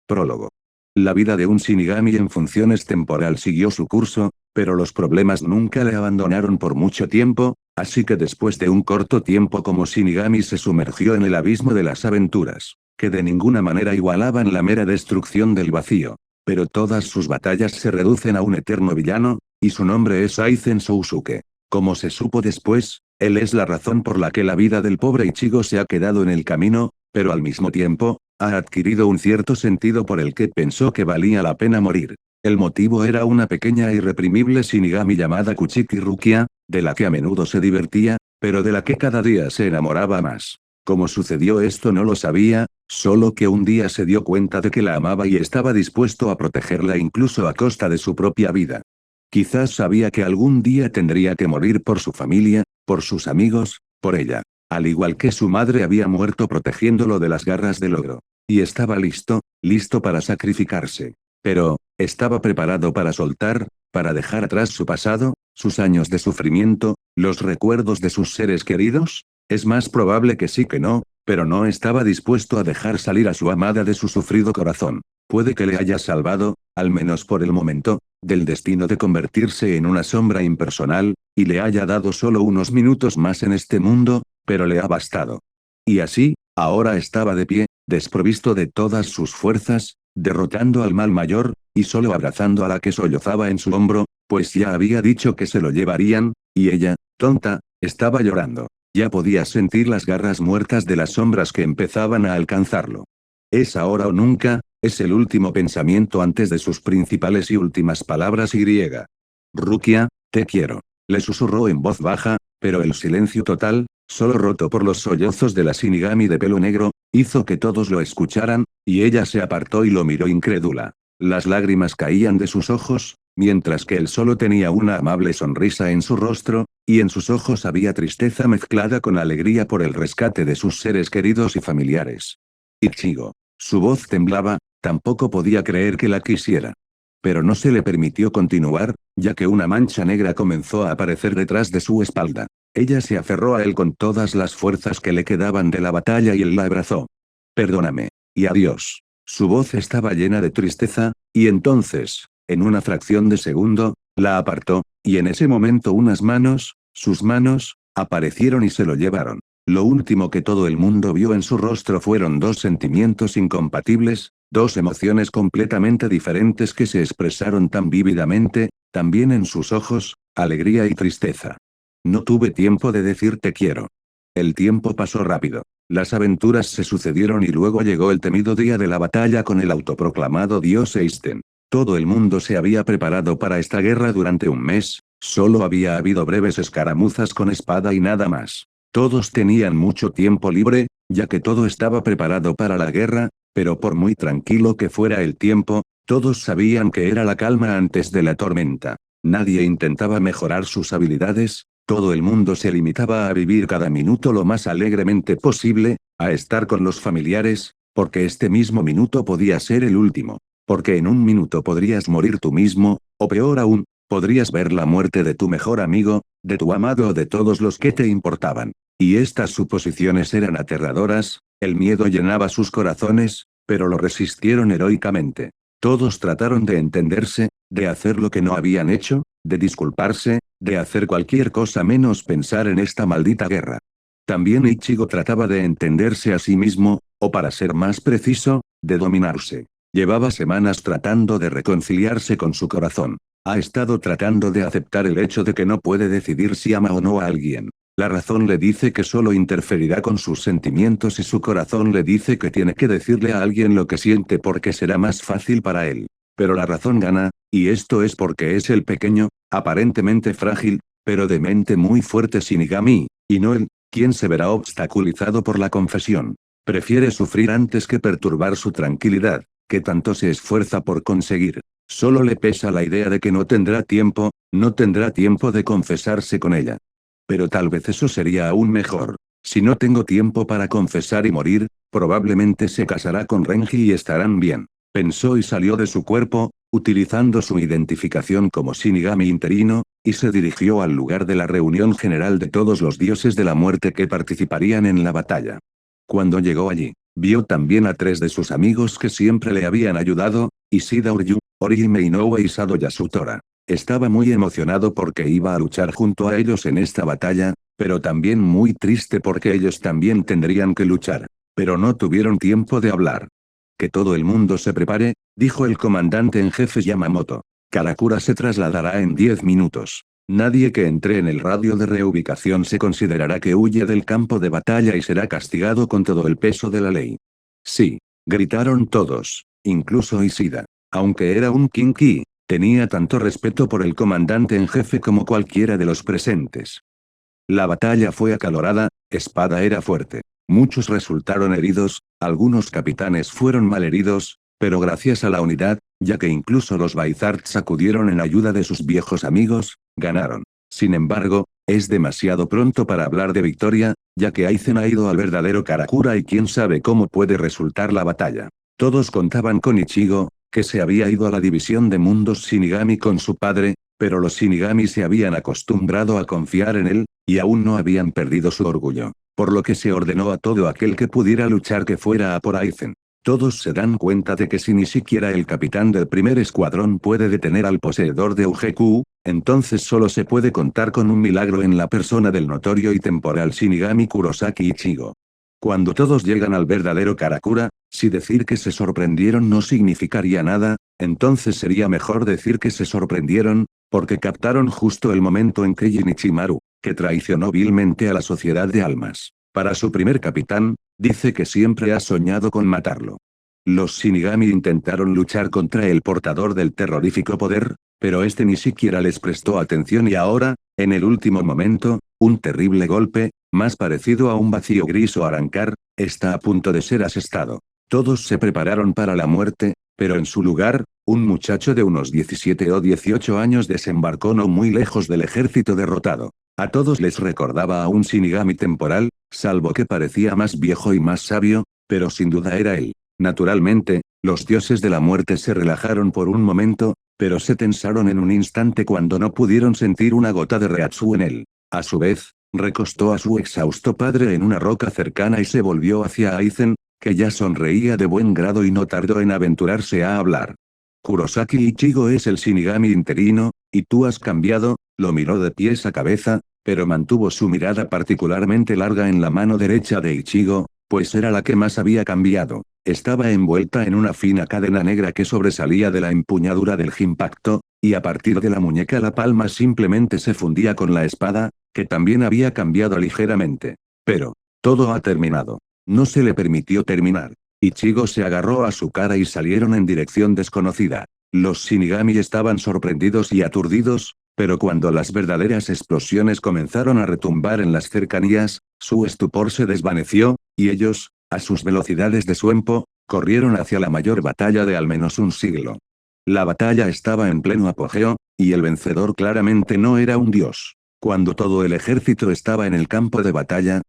Prólogo. La vida de un Shinigami en funciones temporal siguió su curso, pero los problemas nunca le abandonaron por mucho tiempo, así que después de un corto tiempo como Shinigami se sumergió en el abismo de las aventuras, que de ninguna manera igualaban la mera destrucción del vacío. Pero todas sus batallas se reducen a un eterno villano, y su nombre es Aizen Sousuke. Como se supo después, él es la razón por la que la vida del pobre Ichigo se ha quedado en el camino, pero al mismo tiempo, ha adquirido un cierto sentido por el que pensó que valía la pena morir. El motivo era una pequeña e irreprimible Shinigami llamada Kuchiki Rukia, de la que a menudo se divertía, pero de la que cada día se enamoraba más. Cómo sucedió esto no lo sabía, solo que un día se dio cuenta de que la amaba y estaba dispuesto a protegerla incluso a costa de su propia vida. Quizás sabía que algún día tendría que morir por su familia, por sus amigos, por ella. Al igual que su madre había muerto protegiéndolo de las garras del ogro. Y estaba listo para sacrificarse. Pero, ¿estaba preparado para soltar, para dejar atrás su pasado, sus años de sufrimiento, los recuerdos de sus seres queridos? Es más probable que sí que no, pero no estaba dispuesto a dejar salir a su amada de su sufrido corazón. Puede que le haya salvado, al menos por el momento, del destino de convertirse en una sombra impersonal, y le haya dado solo unos minutos más en este mundo, pero le ha bastado. Y así, ahora estaba de pie, desprovisto de todas sus fuerzas, derrotando al mal mayor, y solo abrazando a la que sollozaba en su hombro, pues ya había dicho que se lo llevarían, y ella, tonta, estaba llorando. Ya podía sentir las garras muertas de las sombras que empezaban a alcanzarlo. Es ahora o nunca, es el último pensamiento antes de sus principales y últimas palabras y. Rukia, te quiero. Le susurró en voz baja, pero el silencio total, solo roto por los sollozos de la Shinigami de pelo negro, hizo que todos lo escucharan, y ella se apartó y lo miró incrédula. Las lágrimas caían de sus ojos, mientras que él solo tenía una amable sonrisa en su rostro, y en sus ojos había tristeza mezclada con alegría por el rescate de sus seres queridos y familiares. Ichigo. Su voz temblaba, tampoco podía creer que la quisiera. Pero no se le permitió continuar, ya que una mancha negra comenzó a aparecer detrás de su espalda. Ella se aferró a él con todas las fuerzas que le quedaban de la batalla y él la abrazó. Perdóname. Y adiós. Su voz estaba llena de tristeza, y entonces, en una fracción de segundo, la apartó, y en ese momento sus manos, aparecieron y se lo llevaron. Lo último que todo el mundo vio en su rostro fueron dos sentimientos incompatibles, dos emociones completamente diferentes que se expresaron tan vívidamente, también en sus ojos, alegría y tristeza. No tuve tiempo de decir te quiero. El tiempo pasó rápido. Las aventuras se sucedieron y luego llegó el temido día de la batalla con el autoproclamado dios Eisten. Todo el mundo se había preparado para esta guerra durante un mes, solo había habido breves escaramuzas con espada y nada más. Todos tenían mucho tiempo libre, ya que todo estaba preparado para la guerra, pero por muy tranquilo que fuera el tiempo, todos sabían que era la calma antes de la tormenta. Nadie intentaba mejorar sus habilidades, todo el mundo se limitaba a vivir cada minuto lo más alegremente posible, a estar con los familiares, porque este mismo minuto podía ser el último. Porque en un minuto podrías morir tú mismo, o peor aún, podrías ver la muerte de tu mejor amigo, de tu amado o de todos los que te importaban. Y estas suposiciones eran aterradoras, el miedo llenaba sus corazones, pero lo resistieron heroicamente. Todos trataron de entenderse, de hacer lo que no habían hecho, de disculparse, de hacer cualquier cosa menos pensar en esta maldita guerra. También Ichigo trataba de entenderse a sí mismo, o para ser más preciso, de dominarse. Llevaba semanas tratando de reconciliarse con su corazón. Ha estado tratando de aceptar el hecho de que no puede decidir si ama o no a alguien. La razón le dice que solo interferirá con sus sentimientos y su corazón le dice que tiene que decirle a alguien lo que siente porque será más fácil para él. Pero la razón gana, y esto es porque es el pequeño, aparentemente frágil, pero de mente muy fuerte Shinigami, y no él, quien se verá obstaculizado por la confesión. Prefiere sufrir antes que perturbar su tranquilidad, que tanto se esfuerza por conseguir. Solo le pesa la idea de que no tendrá tiempo de confesarse con ella. Pero tal vez eso sería aún mejor. Si no tengo tiempo para confesar y morir, probablemente se casará con Renji y estarán bien. Pensó y salió de su cuerpo, utilizando su identificación como Shinigami interino, y se dirigió al lugar de la reunión general de todos los dioses de la muerte que participarían en la batalla. Cuando llegó allí, Vio también a 3 de sus amigos que siempre le habían ayudado, Ishida Uryu, Orihime Inoue y Sado Yasutora. Estaba muy emocionado porque iba a luchar junto a ellos en esta batalla, pero también muy triste porque ellos también tendrían que luchar. Pero no tuvieron tiempo de hablar. Que todo el mundo se prepare, dijo el comandante en jefe Yamamoto. Karakura se trasladará en 10 minutos. Nadie que entre en el radio de reubicación se considerará que huye del campo de batalla y será castigado con todo el peso de la ley. Sí. Gritaron todos, incluso Ishida. Aunque era un Kinki, tenía tanto respeto por el comandante en jefe como cualquiera de los presentes. La batalla fue acalorada, Espada era fuerte. Muchos resultaron heridos, algunos capitanes fueron malheridos, pero gracias a la unidad, ya que incluso los Baizards acudieron en ayuda de sus viejos amigos, ganaron. Sin embargo, es demasiado pronto para hablar de victoria, ya que Aizen ha ido al verdadero Karakura y quién sabe cómo puede resultar la batalla. Todos contaban con Ichigo, que se había ido a la división de mundos Shinigami con su padre, pero los Shinigami se habían acostumbrado a confiar en él, y aún no habían perdido su orgullo. Por lo que se ordenó a todo aquel que pudiera luchar que fuera a por Aizen. Todos se dan cuenta de que si ni siquiera el capitán del primer escuadrón puede detener al poseedor de Ugeku, entonces solo se puede contar con un milagro en la persona del notorio y temporal Shinigami Kurosaki Ichigo. Cuando todos llegan al verdadero Karakura, si decir que se sorprendieron no significaría nada, entonces sería mejor decir que se sorprendieron, porque captaron justo el momento en que Jinichimaru, que traicionó vilmente a la sociedad de almas, para su primer capitán, dice que siempre ha soñado con matarlo. Los Shinigami intentaron luchar contra el portador del terrorífico poder, pero este ni siquiera les prestó atención y ahora, en el último momento, un terrible golpe, más parecido a un vacío gris o arrancar, está a punto de ser asestado. Todos se prepararon para la muerte, pero en su lugar, un muchacho de unos 17 o 18 años desembarcó no muy lejos del ejército derrotado. A todos les recordaba a un Shinigami temporal, salvo que parecía más viejo y más sabio, pero sin duda era él. Naturalmente, los dioses de la muerte se relajaron por un momento, pero se tensaron en un instante cuando no pudieron sentir una gota de Reatsu en él. A su vez, recostó a su exhausto padre en una roca cercana y se volvió hacia Aizen, que ya sonreía de buen grado y no tardó en aventurarse a hablar. Kurosaki Ichigo es el Shinigami interino, y tú has cambiado, lo miró de pies a cabeza, pero mantuvo su mirada particularmente larga en la mano derecha de Ichigo, pues era la que más había cambiado. Estaba envuelta en una fina cadena negra que sobresalía de la empuñadura del Jinpacto, y a partir de la muñeca la palma simplemente se fundía con la espada, que también había cambiado ligeramente. Pero, todo ha terminado. No se le permitió terminar. Ichigo se agarró a su cara y salieron en dirección desconocida. Los Shinigami estaban sorprendidos y aturdidos, pero cuando las verdaderas explosiones comenzaron a retumbar en las cercanías, su estupor se desvaneció, y ellos, a sus velocidades de suempo, corrieron hacia la mayor batalla de al menos un siglo. La batalla estaba en pleno apogeo, y el vencedor claramente no era un dios. Cuando todo el ejército estaba en el campo de batalla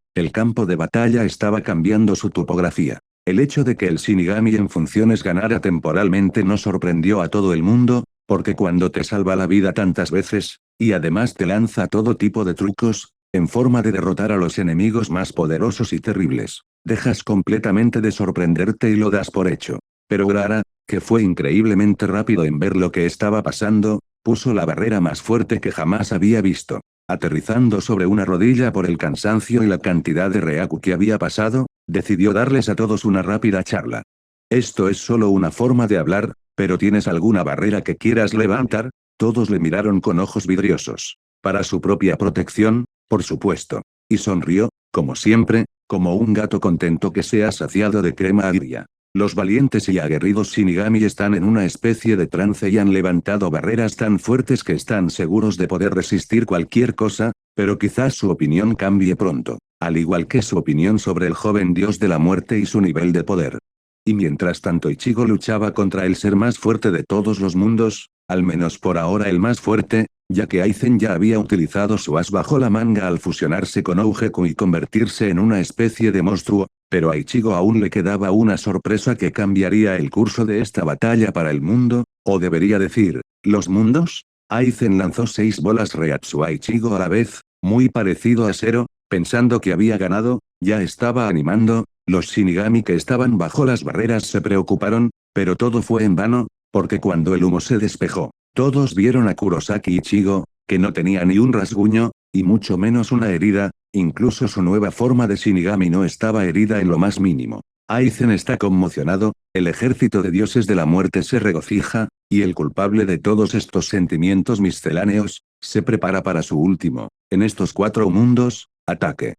estaba cambiando su topografía. El hecho de que el Shinigami en funciones ganara temporalmente no sorprendió a todo el mundo, porque cuando te salva la vida tantas veces, y además te lanza todo tipo de trucos, en forma de derrotar a los enemigos más poderosos y terribles, dejas completamente de sorprenderte y lo das por hecho. Pero Urara, que fue increíblemente rápido en ver lo que estaba pasando, puso la barrera más fuerte que jamás había visto. Aterrizando sobre una rodilla por el cansancio y la cantidad de Reaku que había pasado, decidió darles a todos una rápida charla. Esto es solo una forma de hablar, pero ¿tienes alguna barrera que quieras levantar? Todos le miraron con ojos vidriosos. Para su propia protección, por supuesto. Y sonrió, como siempre, como un gato contento que se ha saciado de crema agria. Los valientes y aguerridos Shinigami están en una especie de trance y han levantado barreras tan fuertes que están seguros de poder resistir cualquier cosa, pero quizás su opinión cambie pronto, al igual que su opinión sobre el joven dios de la muerte y su nivel de poder. Y mientras tanto Ichigo luchaba contra el ser más fuerte de todos los mundos, al menos por ahora el más fuerte, ya que Aizen ya había utilizado su as bajo la manga al fusionarse con Ougeku y convertirse en una especie de monstruo, pero a Ichigo aún le quedaba una sorpresa que cambiaría el curso de esta batalla para el mundo, o debería decir, ¿los mundos? Aizen lanzó 6 bolas Reatsu a Ichigo a la vez, muy parecido a Zero, pensando que había ganado, ya estaba animando, Los Shinigami que estaban bajo las barreras se preocuparon, pero todo fue en vano, porque cuando el humo se despejó, todos vieron a Kurosaki Ichigo, que no tenía ni un rasguño, y mucho menos una herida, incluso su nueva forma de Shinigami no estaba herida en lo más mínimo. Aizen está conmocionado, el ejército de dioses de la muerte se regocija, y el culpable de todos estos sentimientos misceláneos, se prepara para su último, en estos 4 mundos, ataque.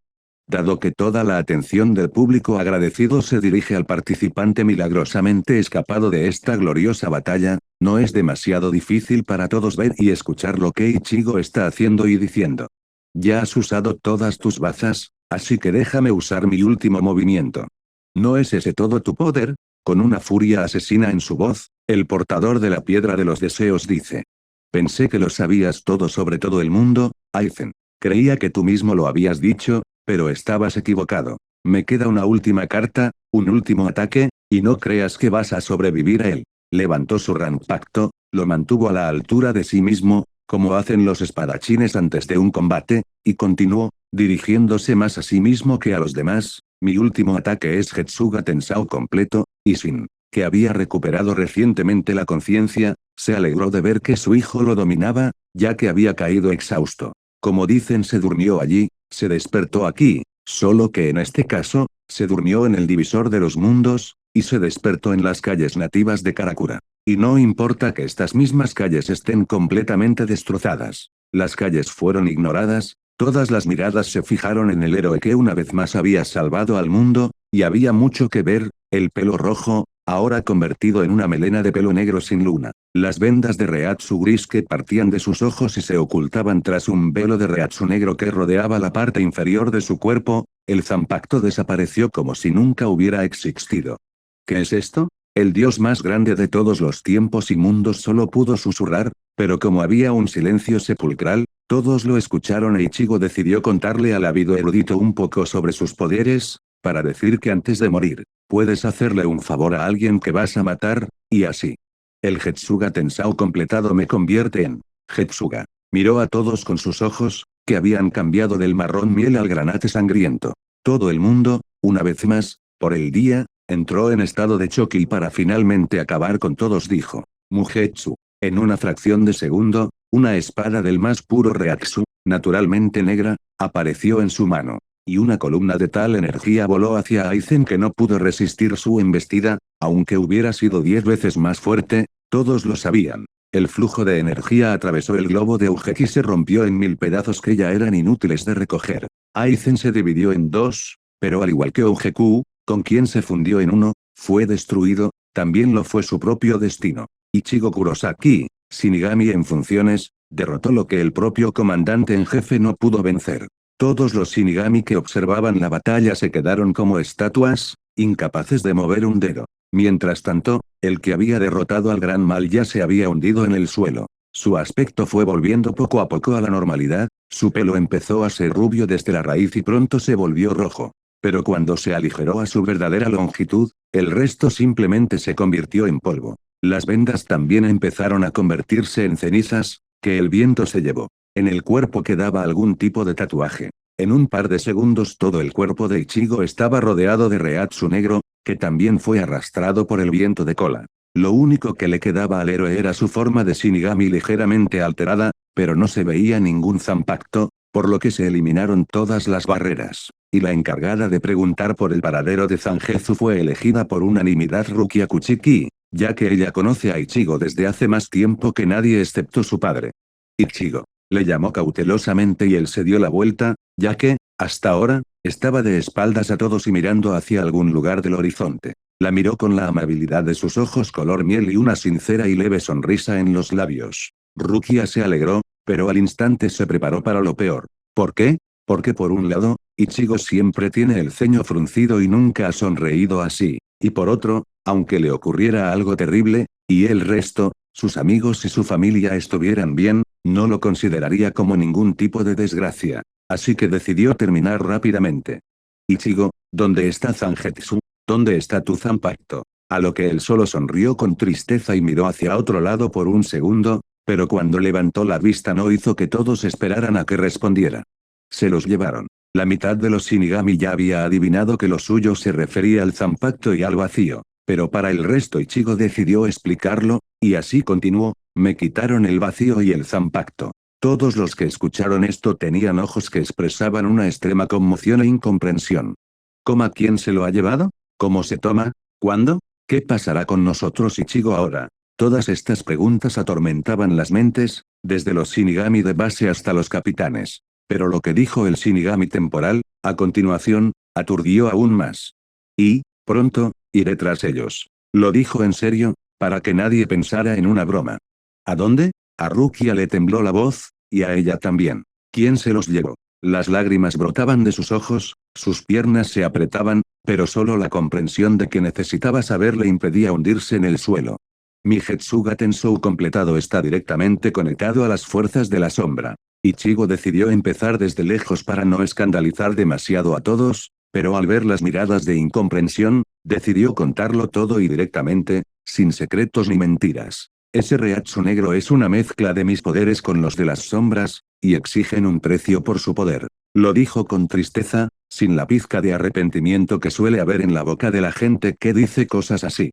Dado que toda la atención del público agradecido se dirige al participante milagrosamente escapado de esta gloriosa batalla, no es demasiado difícil para todos ver y escuchar lo que Ichigo está haciendo y diciendo. Ya has usado todas tus bazas, así que déjame usar mi último movimiento. ¿No es ese todo tu poder? Con una furia asesina en su voz, el portador de la piedra de los deseos dice. Pensé que lo sabías todo sobre todo el mundo, Aizen. Creía que tú mismo lo habías dicho, pero estabas equivocado. Me queda una última carta, un último ataque, y no creas que vas a sobrevivir a él. Levantó su Ranpacto, lo mantuvo a la altura de sí mismo, como hacen los espadachines antes de un combate, y continuó, dirigiéndose más a sí mismo que a los demás. Mi último ataque es Getsuga Tensao completo, y Shin, que había recuperado recientemente la conciencia, se alegró de ver que su hijo lo dominaba, ya que había caído exhausto. Como dicen, se durmió allí, se despertó aquí, solo que en este caso, se durmió en el divisor de los mundos, y se despertó en las calles nativas de Karakura. Y no importa que estas mismas calles estén completamente destrozadas. Las calles fueron ignoradas, todas las miradas se fijaron en el héroe que una vez más había salvado al mundo, y había mucho que ver, el pelo rojo, ahora convertido en una melena de pelo negro sin luna. Las vendas de Reatsu gris que partían de sus ojos y se ocultaban tras un velo de Reatsu negro que rodeaba la parte inferior de su cuerpo, el Zanpakuto desapareció como si nunca hubiera existido. ¿Qué es esto? El dios más grande de todos los tiempos y mundos solo pudo susurrar, pero como había un silencio sepulcral, todos lo escucharon e Ichigo decidió contarle al ávido erudito un poco sobre sus poderes, para decir que antes de morir, puedes hacerle un favor a alguien que vas a matar, y así. El Getsuga Tensao completado me convierte en Getsuga. Miró a todos con sus ojos, que habían cambiado del marrón miel al granate sangriento. Todo el mundo, una vez más, por el día, entró en estado de choque y para finalmente acabar con todos dijo. Mugetsu. En una fracción de segundo, una espada del más puro Reatsu, naturalmente negra, apareció en su mano. Y una columna de tal energía voló hacia Aizen que no pudo resistir su embestida, aunque hubiera sido 10 veces más fuerte, todos lo sabían. El flujo de energía atravesó el globo de Ugeki y se rompió en 1000 pedazos que ya eran inútiles de recoger. Aizen se dividió en 2, pero al igual que Ugeku, con quien se fundió en uno, fue destruido, también lo fue su propio destino. Ichigo Kurosaki, Shinigami en funciones, derrotó lo que el propio comandante en jefe no pudo vencer. Todos los Shinigami que observaban la batalla se quedaron como estatuas, incapaces de mover un dedo. Mientras tanto, el que había derrotado al gran mal ya se había hundido en el suelo. Su aspecto fue volviendo poco a poco a la normalidad, su pelo empezó a ser rubio desde la raíz y pronto se volvió rojo. Pero cuando se aligeró a su verdadera longitud, el resto simplemente se convirtió en polvo. Las vendas también empezaron a convertirse en cenizas, que el viento se llevó. En el cuerpo quedaba algún tipo de tatuaje. En un par de segundos todo el cuerpo de Ichigo estaba rodeado de Reatsu negro, que también fue arrastrado por el viento de cola. Lo único que le quedaba al héroe era su forma de Shinigami ligeramente alterada, pero no se veía ningún Zanpakuto, por lo que se eliminaron todas las barreras. Y la encargada de preguntar por el paradero de Zangetsu fue elegida por unanimidad Rukia Kuchiki, ya que ella conoce a Ichigo desde hace más tiempo que nadie excepto su padre. Ichigo. Le llamó cautelosamente y él se dio la vuelta, ya que, hasta ahora, estaba de espaldas a todos y mirando hacia algún lugar del horizonte. La miró con la amabilidad de sus ojos color miel y una sincera y leve sonrisa en los labios. Rukia se alegró, pero al instante se preparó para lo peor. ¿Por qué? Porque por un lado, Ichigo siempre tiene el ceño fruncido y nunca ha sonreído así, y por otro, aunque le ocurriera algo terrible, y el resto, sus amigos y su familia estuvieran bien, no lo consideraría como ningún tipo de desgracia. Así que decidió terminar rápidamente. Ichigo, ¿dónde está Zangetsu? ¿Dónde está tu Zanpakuto? A lo que él solo sonrió con tristeza y miró hacia otro lado por un segundo, pero cuando levantó la vista no hizo que todos esperaran a que respondiera. Se los llevaron. La mitad de los Shinigami ya había adivinado que lo suyo se refería al Zanpakuto y al vacío, pero para el resto Ichigo decidió explicarlo, y así continuó: me quitaron el vacío y el Zanpakuto. Todos los que escucharon esto tenían ojos que expresaban una extrema conmoción e incomprensión. ¿Cómo? ¿Quién se lo ha llevado? ¿Cómo se toma? ¿Cuándo? ¿Qué pasará con nosotros Ichigo ahora? Todas estas preguntas atormentaban las mentes, desde los Shinigami de base hasta los capitanes. Pero lo que dijo el Shinigami temporal, a continuación, aturdió aún más. Y, pronto, iré tras ellos. Lo dijo en serio, para que nadie pensara en una broma. ¿A dónde? A Rukia le tembló la voz, y a ella también. ¿Quién se los llevó? Las lágrimas brotaban de sus ojos, sus piernas se apretaban, pero solo la comprensión de que necesitaba saber le impedía hundirse en el suelo. Mi Getsuga Tensou completado está directamente conectado a las fuerzas de la sombra. Ichigo decidió empezar desde lejos para no escandalizar demasiado a todos, pero al ver las miradas de incomprensión, decidió contarlo todo y directamente, sin secretos ni mentiras. Ese Reiatsu negro es una mezcla de mis poderes con los de las sombras, y exigen un precio por su poder. Lo dijo con tristeza, sin la pizca de arrepentimiento que suele haber en la boca de la gente que dice cosas así.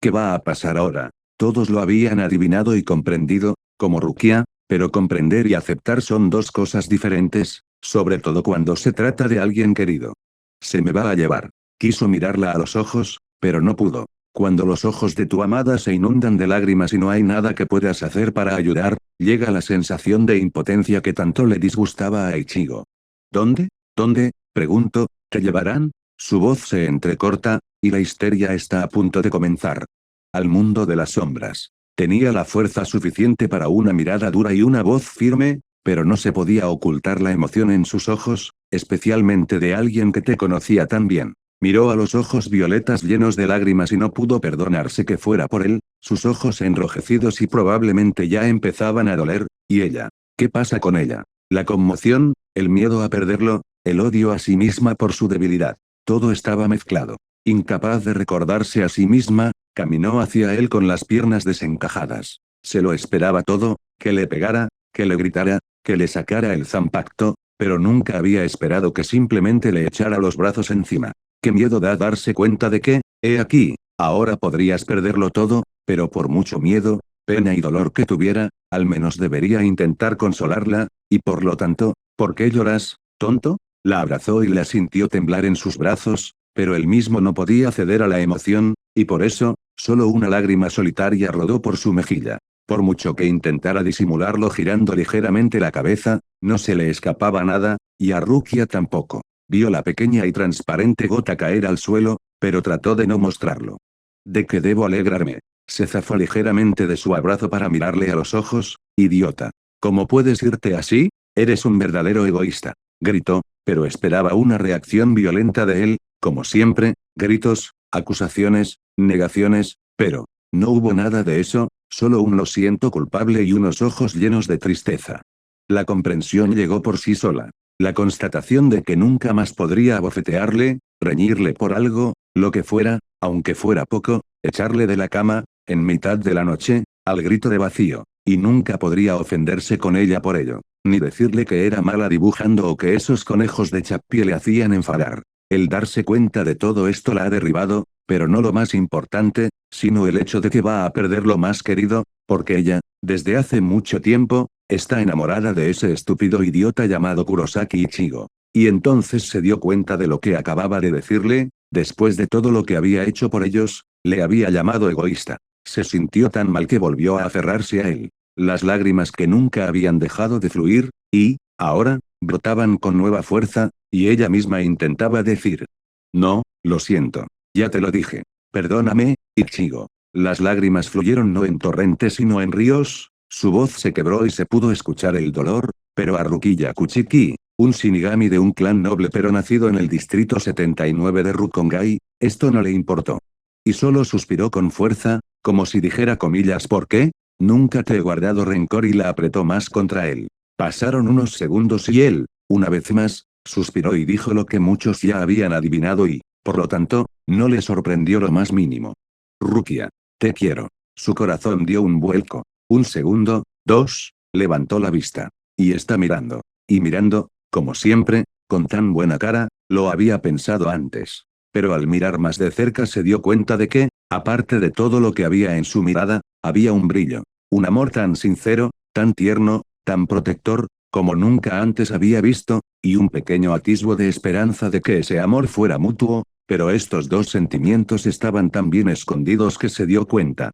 ¿Qué va a pasar ahora? Todos lo habían adivinado y comprendido, como Rukia, pero comprender y aceptar son dos cosas diferentes, sobre todo cuando se trata de alguien querido. Se me va a llevar. Quiso mirarla a los ojos, pero no pudo. Cuando los ojos de tu amada se inundan de lágrimas y no hay nada que puedas hacer para ayudar, llega la sensación de impotencia que tanto le disgustaba a Ichigo. ¿Dónde? ¿Dónde? Preguntó. ¿Te llevarán? Su voz se entrecorta, y la histeria está a punto de comenzar. Al mundo de las sombras. Tenía la fuerza suficiente para una mirada dura y una voz firme, pero no se podía ocultar la emoción en sus ojos, especialmente de alguien que te conocía tan bien. Miró a los ojos violetas llenos de lágrimas y no pudo perdonarse que fuera por él, sus ojos enrojecidos y probablemente ya empezaban a doler, y ella. ¿Qué pasa con ella? La conmoción, el miedo a perderlo, el odio a sí misma por su debilidad. Todo estaba mezclado. Incapaz de recordarse a sí misma, caminó hacia él con las piernas desencajadas. Se lo esperaba todo, que le pegara, que le gritara, que le sacara el Zanpakuto, pero nunca había esperado que simplemente le echara los brazos encima. Qué miedo da darse cuenta de que, aquí, ahora podrías perderlo todo, pero por mucho miedo, pena y dolor que tuviera, al menos debería intentar consolarla, y por lo tanto, ¿por qué lloras, tonto? La abrazó y la sintió temblar en sus brazos, pero él mismo no podía ceder a la emoción, y por eso, solo una lágrima solitaria rodó por su mejilla. Por mucho que intentara disimularlo girando ligeramente la cabeza, no se le escapaba nada, y a Rukia tampoco. Vio la pequeña y transparente gota caer al suelo, pero trató de no mostrarlo. ¿De qué debo alegrarme? Se zafó ligeramente de su abrazo para mirarle a los ojos. Idiota. ¿Cómo puedes irte así? Eres un verdadero egoísta. Gritó, pero esperaba una reacción violenta de él, como siempre, gritos, acusaciones, negaciones, pero no hubo nada de eso, solo un lo siento culpable y unos ojos llenos de tristeza. La comprensión llegó por sí sola. La constatación de que nunca más podría abofetearle, reñirle por algo, lo que fuera, aunque fuera poco, echarle de la cama, en mitad de la noche, al grito de vacío, y nunca podría ofenderse con ella por ello, ni decirle que era mala dibujando o que esos conejos de Chappie le hacían enfadar. El darse cuenta de todo esto la ha derribado, pero no lo más importante, sino el hecho de que va a perder lo más querido, porque ella, desde hace mucho tiempo, está enamorada de ese estúpido idiota llamado Kurosaki Ichigo. Y entonces se dio cuenta de lo que acababa de decirle, después de todo lo que había hecho por ellos, le había llamado egoísta. Se sintió tan mal que volvió a aferrarse a él. Las lágrimas que nunca habían dejado de fluir, y, ahora, brotaban con nueva fuerza, y ella misma intentaba decir. No, lo siento. Ya te lo dije. Perdóname, Ichigo. Las lágrimas fluyeron no en torrentes sino en ríos, su voz se quebró y se pudo escuchar el dolor, pero a Rukia Kuchiki, un Shinigami de un clan noble pero nacido en el distrito 79 de Rukongai, esto no le importó. Y solo suspiró con fuerza, como si dijera comillas ¿por qué? Nunca te he guardado rencor y la apretó más contra él. Pasaron unos segundos y él, una vez más, suspiró y dijo lo que muchos ya habían adivinado y, por lo tanto, no le sorprendió lo más mínimo. Rukia. Te quiero. Su corazón dio un vuelco. Un segundo, dos, levantó la vista. Y está mirando. Y mirando, como siempre, con tan buena cara, lo había pensado antes. Pero al mirar más de cerca se dio cuenta de que, aparte de todo lo que había en su mirada, había un brillo. Un amor tan sincero, tan tierno, tan protector, como nunca antes había visto, y un pequeño atisbo de esperanza de que ese amor fuera mutuo, pero estos dos sentimientos estaban tan bien escondidos que se dio cuenta.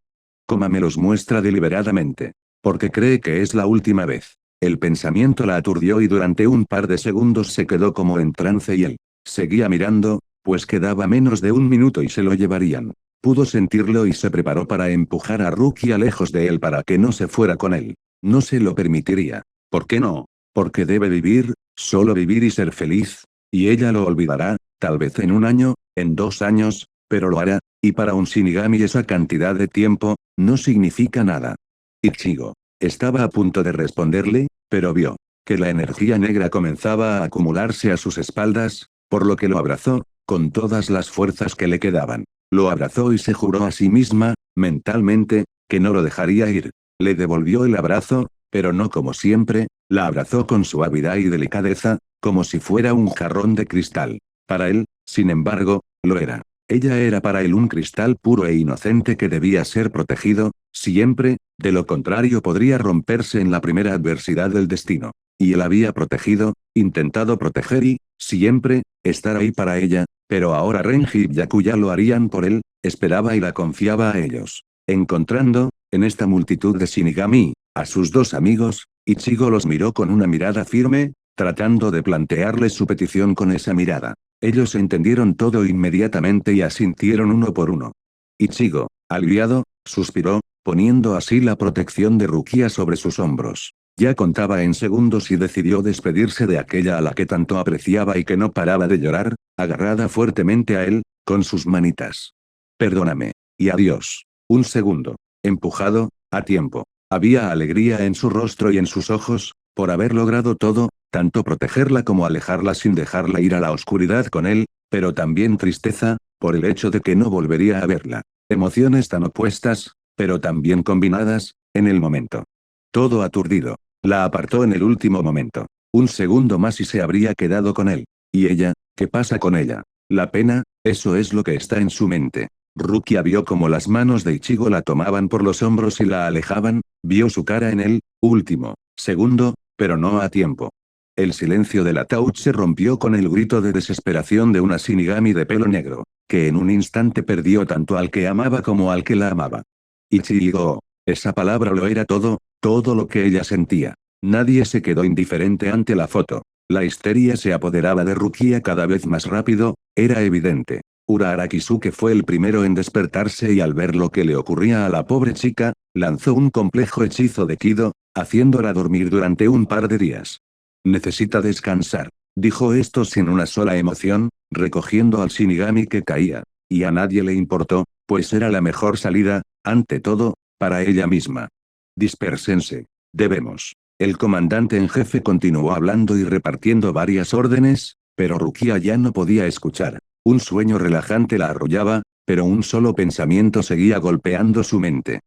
Coma me los muestra deliberadamente. Porque cree que es la última vez. El pensamiento la aturdió y durante un par de segundos se quedó como en trance y él seguía mirando, pues quedaba menos de un minuto y se lo llevarían. Pudo sentirlo y se preparó para empujar a Rukia lejos de él para que no se fuera con él. No se lo permitiría. ¿Por qué no? Porque debe vivir, solo vivir y ser feliz. Y ella lo olvidará, tal vez en un año, en 2 años, pero lo hará, y para un Shinigami esa cantidad de tiempo, no significa nada. Ichigo. Estaba a punto de responderle, pero vio que la energía negra comenzaba a acumularse a sus espaldas, por lo que lo abrazó, con todas las fuerzas que le quedaban. Lo abrazó y se juró a sí misma, mentalmente, que no lo dejaría ir. Le devolvió el abrazo, pero no como siempre, la abrazó con suavidad y delicadeza, como si fuera un jarrón de cristal. Para él, sin embargo, lo era. Ella era para él un cristal puro e inocente que debía ser protegido, siempre, de lo contrario podría romperse en la primera adversidad del destino. Y él había protegido, intentado proteger y, siempre, estar ahí para ella, pero ahora Renji y Byakuya lo harían por él, esperaba y la confiaba a ellos. Encontrando, en esta multitud de Shinigami, a sus dos amigos, Ichigo los miró con una mirada firme, tratando de plantearles su petición con esa mirada. Ellos entendieron todo inmediatamente y asintieron uno por uno. Ichigo, aliviado, suspiró, poniendo así la protección de Rukia sobre sus hombros. Ya contaba en segundos y decidió despedirse de aquella a la que tanto apreciaba y que no paraba de llorar, agarrada fuertemente a él, con sus manitas. Perdóname. Y adiós. Un segundo. Empujado, a tiempo. Había alegría en su rostro y en sus ojos, por haber logrado todo, tanto protegerla como alejarla sin dejarla ir a la oscuridad con él, pero también tristeza, por el hecho de que no volvería a verla. Emociones tan opuestas, pero también combinadas, en el momento. Todo aturdido. La apartó en el último momento. Un segundo más y se habría quedado con él. ¿Y ella? ¿Qué pasa con ella? La pena, eso es lo que está en su mente. Rukia vio como las manos de Ichigo la tomaban por los hombros y la alejaban, vio su cara en el último segundo, pero no a tiempo. El silencio del ataúd se rompió con el grito de desesperación de una Shinigami de pelo negro, que en un instante perdió tanto al que amaba como al que la amaba. Ichigo. Esa palabra lo era todo, todo lo que ella sentía. Nadie se quedó indiferente ante la foto. La histeria se apoderaba de Rukia cada vez más rápido, era evidente. Urahara Kisuke fue el primero en despertarse y al ver lo que le ocurría a la pobre chica, lanzó un complejo hechizo de Kido, haciéndola dormir durante un par de días. Necesita descansar, dijo esto sin una sola emoción, recogiendo al Shinigami que caía. Y a nadie le importó, pues era la mejor salida, ante todo, para ella misma. Dispérsense. Debemos. El comandante en jefe continuó hablando y repartiendo varias órdenes, pero Rukia ya no podía escuchar. Un sueño relajante la arrollaba, pero un solo pensamiento seguía golpeando su mente.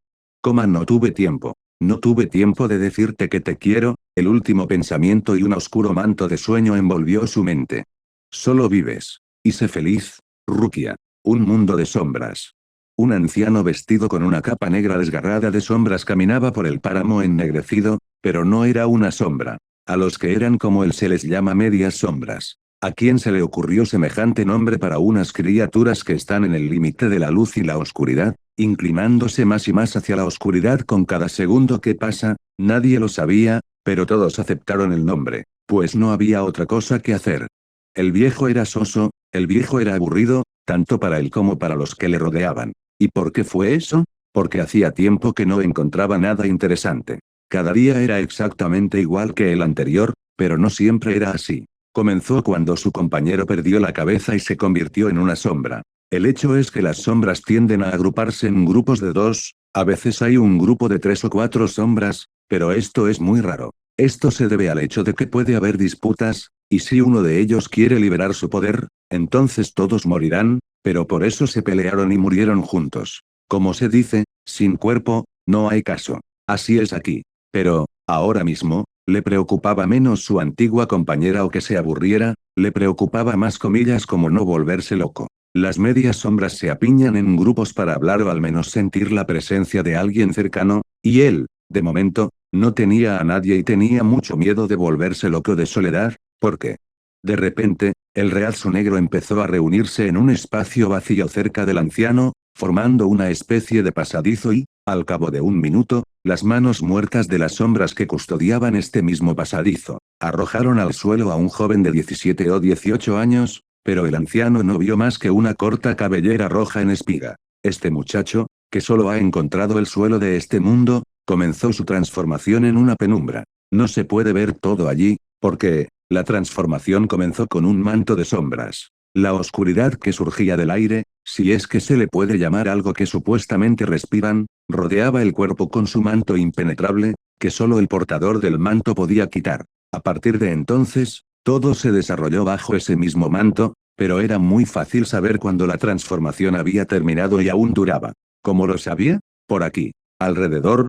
No tuve tiempo. No tuve tiempo de decirte que te quiero, el último pensamiento y un oscuro manto de sueño envolvió su mente. Solo vives. Y sé feliz, Rukia. Un mundo de sombras. Un anciano vestido con una capa negra desgarrada de sombras caminaba por el páramo ennegrecido, pero no era una sombra. A los que eran como él se les llama medias sombras. ¿A quién se le ocurrió semejante nombre para unas criaturas que están en el límite de la luz y la oscuridad, inclinándose más y más hacia la oscuridad con cada segundo que pasa? Nadie lo sabía, pero todos aceptaron el nombre, pues no había otra cosa que hacer. El viejo era soso, el viejo era aburrido, tanto para él como para los que le rodeaban. ¿Y por qué fue eso? Porque hacía tiempo que no encontraba nada interesante. Cada día era exactamente igual que el anterior, pero no siempre era así. Comenzó cuando su compañero perdió la cabeza y se convirtió en una sombra. El hecho es que las sombras tienden a agruparse en grupos de 2, a veces hay un grupo de 3 o 4 sombras, pero esto es muy raro. Esto se debe al hecho de que puede haber disputas, y si uno de ellos quiere liberar su poder, entonces todos morirán, pero por eso se pelearon y murieron juntos. Como se dice, sin cuerpo, no hay caso. Así es aquí. Pero, ahora mismo, le preocupaba menos su antigua compañera o que se aburriera, Le preocupaba más comillas como no volverse loco. Las medias sombras se apiñan en grupos para hablar o al menos sentir la presencia de alguien cercano, y él, de momento, no tenía a nadie y tenía mucho miedo de volverse loco de soledad, porque, de repente, el Reatsu negro empezó a reunirse en un espacio vacío cerca del anciano, formando una especie de pasadizo y, al cabo de un minuto, las manos muertas de las sombras que custodiaban este mismo pasadizo, arrojaron al suelo a un joven de 17 o 18 años, pero el anciano no vio más que una corta cabellera roja en espiga. Este muchacho, que solo ha encontrado el suelo de este mundo, comenzó su transformación en una penumbra. No se puede ver todo allí, porque, la transformación comenzó con un manto de sombras. La oscuridad que surgía del aire, si es que se le puede llamar algo que supuestamente respiran, rodeaba el cuerpo con su manto impenetrable, que solo el portador del manto podía quitar. A partir de entonces, todo se desarrolló bajo ese mismo manto, pero era muy fácil saber cuándo la transformación había terminado y aún duraba. ¿Cómo lo sabía? Por aquí. Alrededor,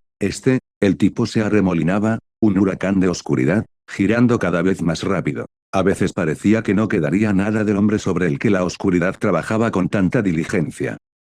el tipo se arremolinaba, un huracán de oscuridad, girando cada vez más rápido. A veces parecía que no quedaría nada del hombre sobre el que la oscuridad trabajaba con tanta diligencia.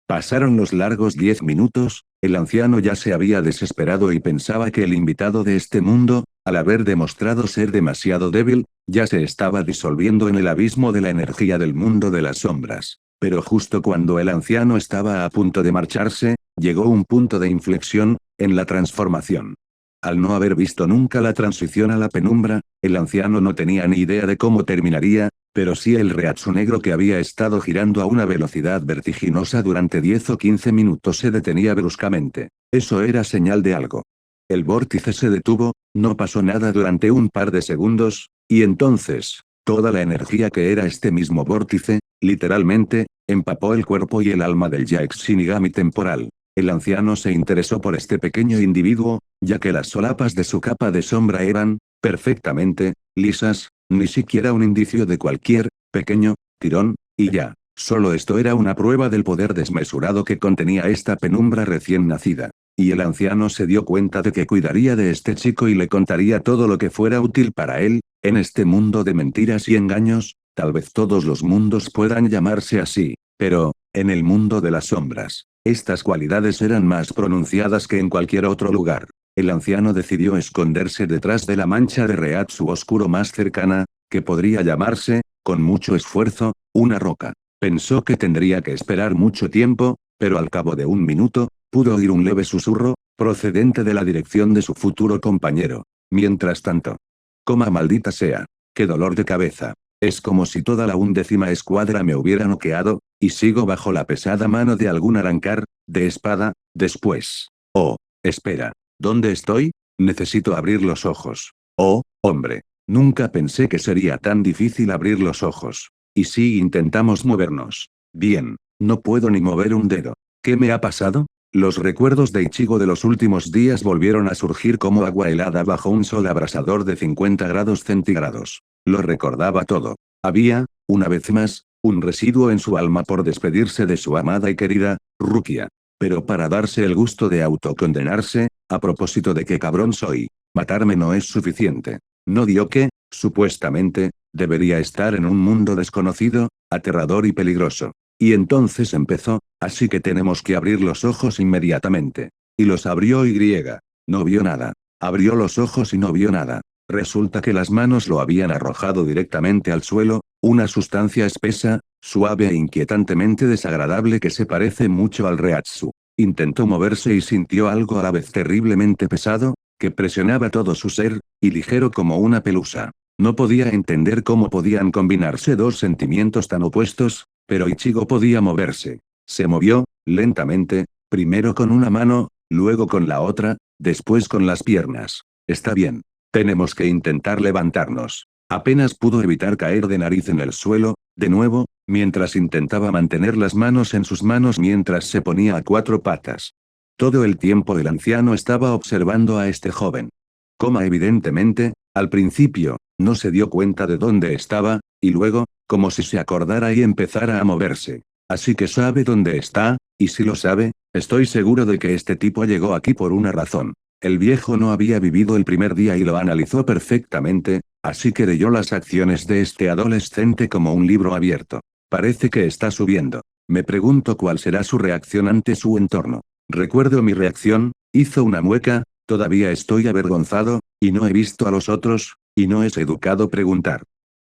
Pasaron los largos 10 minutos, el anciano ya se había desesperado y pensaba que el invitado de este mundo, al haber demostrado ser demasiado débil, ya se estaba disolviendo en el abismo de la energía del mundo de las sombras. Pero justo cuando el anciano estaba a punto de marcharse, llegó un punto de inflexión, en la transformación. Al no haber visto nunca la transición a la penumbra, el anciano no tenía ni idea de cómo terminaría, pero sí el Reatsu negro que había estado girando a una velocidad vertiginosa durante 10 o 15 minutos se detenía bruscamente. Eso era señal de algo. El vórtice se detuvo, no pasó nada durante un par de segundos, y entonces, toda la energía que era este mismo vórtice, literalmente, empapó el cuerpo y el alma del ya ex Shinigami temporal. El anciano se interesó por este pequeño individuo, ya que las solapas de su capa de sombra eran, perfectamente, lisas, ni siquiera un indicio de cualquier, pequeño, tirón, y ya. Solo esto era una prueba del poder desmesurado que contenía esta penumbra recién nacida. Y el anciano se dio cuenta de que cuidaría de este chico y le contaría todo lo que fuera útil para él, en este mundo de mentiras y engaños, tal vez todos los mundos puedan llamarse así, pero, en el mundo de las sombras, estas cualidades eran más pronunciadas que en cualquier otro lugar. El anciano decidió esconderse detrás de la mancha de Reatsu oscuro más cercana, que podría llamarse, con mucho esfuerzo, una roca. Pensó que tendría que esperar mucho tiempo, pero al cabo de un minuto, pudo oír un leve susurro, procedente de la dirección de su futuro compañero. Mientras tanto. Coma maldita sea. ¡Qué dolor de cabeza! Es como si toda la 11ª escuadra me hubiera noqueado, y sigo bajo la pesada mano de algún arancar, de espada, después. Oh, espera. ¿Dónde estoy? Necesito abrir los ojos. Oh, hombre. Nunca pensé que sería tan difícil abrir los ojos. ¿Y si intentamos movernos? Bien. No puedo ni mover un dedo. ¿Qué me ha pasado? Los recuerdos de Ichigo de los últimos días volvieron a surgir como agua helada bajo un sol abrasador de 50 grados centígrados. Lo recordaba todo. Había, una vez más, un residuo en su alma por despedirse de su amada y querida, Rukia. Pero para darse el gusto de autocondenarse, a propósito de qué cabrón soy, matarme no es suficiente. No dio que, supuestamente, debería estar en un mundo desconocido, aterrador y peligroso. Y entonces empezó, así que tenemos que abrir los ojos inmediatamente. Y los abrió y. No vio nada. Abrió los ojos y no vio nada. Resulta que las manos lo habían arrojado directamente al suelo, una sustancia espesa, suave e inquietantemente desagradable que se parece mucho al Reatsu. Intentó moverse y sintió algo a la vez terriblemente pesado, que presionaba todo su ser, y ligero como una pelusa. No podía entender cómo podían combinarse dos sentimientos tan opuestos, pero Ichigo podía moverse. Se movió, lentamente, primero con una mano, luego con la otra, después con las piernas. Está bien. Tenemos que intentar levantarnos. Apenas pudo evitar caer de nariz en el suelo, de nuevo, mientras intentaba mantener las manos en sus manos mientras se ponía a cuatro patas. Todo el tiempo el anciano estaba observando a este joven. Evidentemente, al principio, no se dio cuenta de dónde estaba, y luego, como si se acordara y empezara a moverse. Así que sabe dónde está, y si lo sabe, estoy seguro de que este tipo llegó aquí por una razón. El viejo no había vivido el primer día y lo analizó perfectamente, así que leyó las acciones de este adolescente como un libro abierto. Parece que está subiendo. Me pregunto cuál será su reacción ante su entorno. Recuerdo mi reacción, hizo una mueca, todavía estoy avergonzado, y no he visto a los otros, y no es educado preguntar.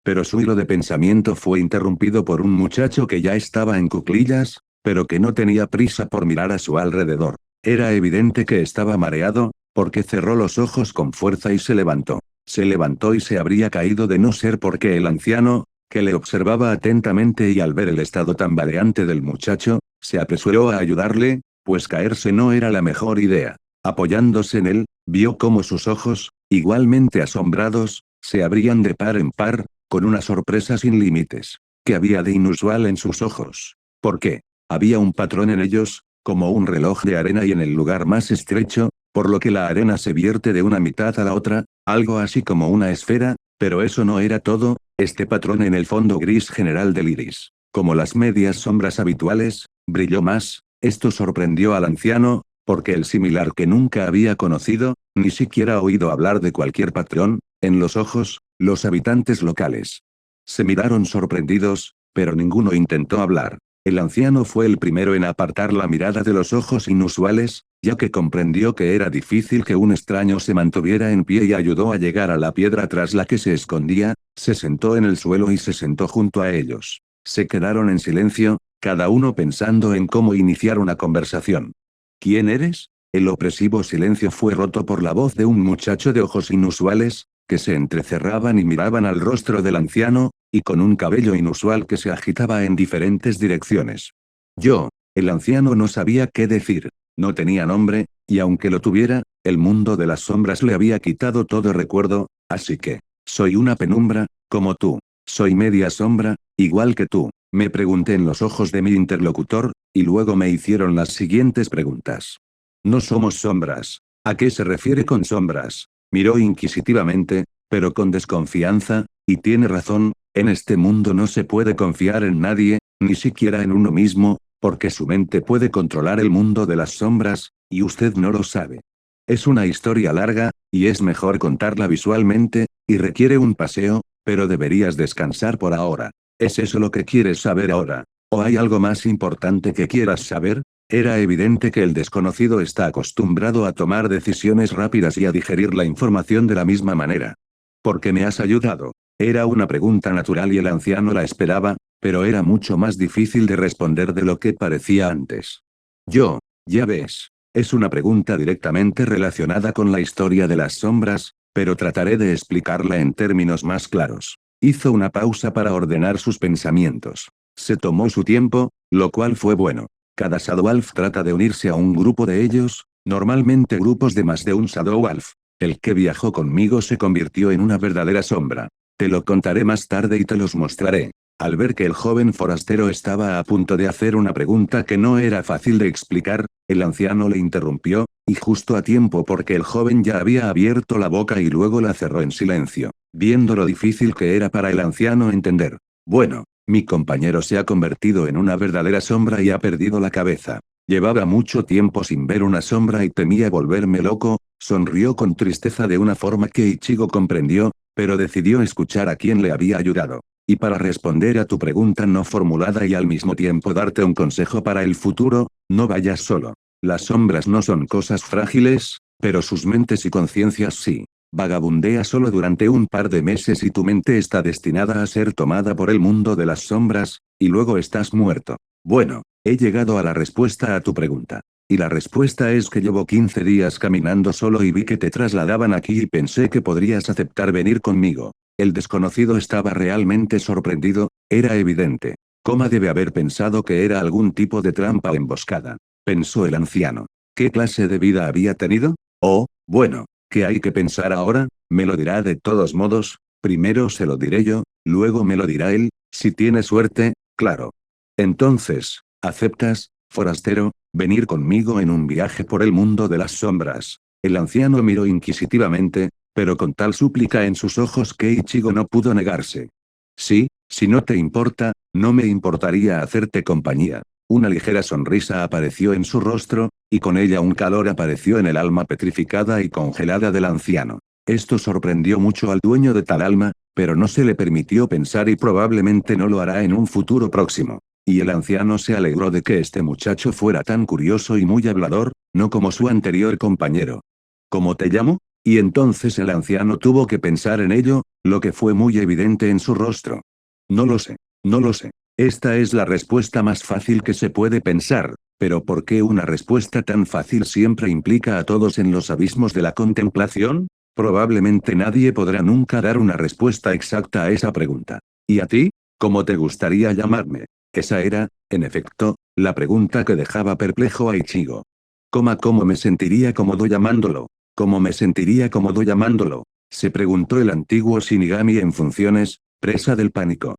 Pero su hilo de pensamiento fue interrumpido por un muchacho que ya estaba en cuclillas, pero que no tenía prisa por mirar a su alrededor. Era evidente que estaba mareado, porque cerró los ojos con fuerza y se levantó. Se levantó y se habría caído de no ser porque el anciano, que le observaba atentamente y al ver el estado tambaleante del muchacho, se apresuró a ayudarle, pues caerse no era la mejor idea. Apoyándose en él, vio cómo sus ojos, igualmente asombrados, se abrían de par en par, con una sorpresa sin límites. ¿Qué había de inusual en sus ojos? ¿Por qué? Había un patrón en ellos, como un reloj de arena y en el lugar más estrecho, por lo que la arena se vierte de una mitad a la otra, algo así como una esfera, pero eso no era todo, este patrón en el fondo gris general del iris, como las medias sombras habituales, brilló más. Esto sorprendió al anciano, porque el similar que nunca había conocido, ni siquiera oído hablar de cualquier patrón, en los ojos, los habitantes locales. Se miraron sorprendidos, pero ninguno intentó hablar. El anciano fue el primero en apartar la mirada de los ojos inusuales, ya que comprendió que era difícil que un extraño se mantuviera en pie y ayudó a llegar a la piedra tras la que se escondía, se sentó en el suelo y se sentó junto a ellos. Se quedaron en silencio, cada uno pensando en cómo iniciar una conversación. ¿Quién eres? El opresivo silencio fue roto por la voz de un muchacho de ojos inusuales, que se entrecerraban y miraban al rostro del anciano, y con un cabello inusual que se agitaba en diferentes direcciones. Yo, el anciano no sabía qué decir, no tenía nombre, y aunque lo tuviera, el mundo de las sombras le había quitado todo recuerdo, así que, soy una penumbra, como tú. Soy media sombra, igual que tú, me pregunté en los ojos de mi interlocutor, y luego me hicieron las siguientes preguntas. No somos sombras. ¿A qué se refiere con sombras? Miró inquisitivamente, pero con desconfianza, y tiene razón, en este mundo no se puede confiar en nadie, ni siquiera en uno mismo, porque su mente puede controlar el mundo de las sombras, y usted no lo sabe. Es una historia larga, y es mejor contarla visualmente, y requiere un paseo, pero deberías descansar por ahora. ¿Es eso lo que quieres saber ahora? ¿O hay algo más importante que quieras saber? Era evidente que el desconocido está acostumbrado a tomar decisiones rápidas y a digerir la información de la misma manera. ¿Por qué me has ayudado? Era una pregunta natural y el anciano la esperaba, pero era mucho más difícil de responder de lo que parecía antes. Ya ves. Es una pregunta directamente relacionada con la historia de las sombras, pero trataré de explicarla en términos más claros. Hizo una pausa para ordenar sus pensamientos. Se tomó su tiempo, lo cual fue bueno. Cada Shadowwolf trata de unirse a un grupo de ellos, normalmente grupos de más de un Shadowwolf. El que viajó conmigo se convirtió en una verdadera sombra. Te lo contaré más tarde y te los mostraré. Al ver que el joven forastero estaba a punto de hacer una pregunta que no era fácil de explicar, el anciano le interrumpió, y justo a tiempo porque el joven ya había abierto la boca y luego la cerró en silencio, viendo lo difícil que era para el anciano entender. Bueno, mi compañero se ha convertido en una verdadera sombra y ha perdido la cabeza. Llevaba mucho tiempo sin ver una sombra y temía volverme loco, sonrió con tristeza de una forma que Ichigo comprendió, pero decidió escuchar a quien le había ayudado. Y para responder a tu pregunta no formulada y al mismo tiempo darte un consejo para el futuro, no vayas solo. Las sombras no son cosas frágiles, pero sus mentes y conciencias sí. Vagabundea solo durante un par de meses y tu mente está destinada a ser tomada por el mundo de las sombras, y luego estás muerto. Bueno, he llegado a la respuesta a tu pregunta. Y la respuesta es que llevo 15 días caminando solo y vi que te trasladaban aquí y pensé que podrías aceptar venir conmigo. El desconocido estaba realmente sorprendido, era evidente. ¿Cómo debe haber pensado que era algún tipo de trampa o emboscada? Pensó el anciano. ¿Qué clase de vida había tenido? Oh, bueno, ¿qué hay que pensar ahora? Me lo dirá de todos modos, primero se lo diré yo, luego me lo dirá él, si tiene suerte, claro. Entonces, ¿aceptas, forastero, venir conmigo en un viaje por el mundo de las sombras? El anciano miró inquisitivamente, pero con tal súplica en sus ojos que Ichigo no pudo negarse. Sí, si no te importa, no me importaría hacerte compañía. Una ligera sonrisa apareció en su rostro, y con ella un calor apareció en el alma petrificada y congelada del anciano. Esto sorprendió mucho al dueño de tal alma, pero no se le permitió pensar y probablemente no lo hará en un futuro próximo. Y el anciano se alegró de que este muchacho fuera tan curioso y muy hablador, no como su anterior compañero. ¿Cómo te llamo? Y entonces el anciano tuvo que pensar en ello, lo que fue muy evidente en su rostro. No lo sé, no lo sé. Esta es la respuesta más fácil que se puede pensar, pero ¿por qué una respuesta tan fácil siempre implica a todos en los abismos de la contemplación? Probablemente nadie podrá nunca dar una respuesta exacta a esa pregunta. ¿Y a ti? ¿Cómo te gustaría llamarme? Esa era, en efecto, la pregunta que dejaba perplejo a Ichigo. ¿Cómo me sentiría cómodo llamándolo? ¿Cómo me sentiría cómodo llamándolo? Se preguntó el antiguo Shinigami en funciones, presa del pánico.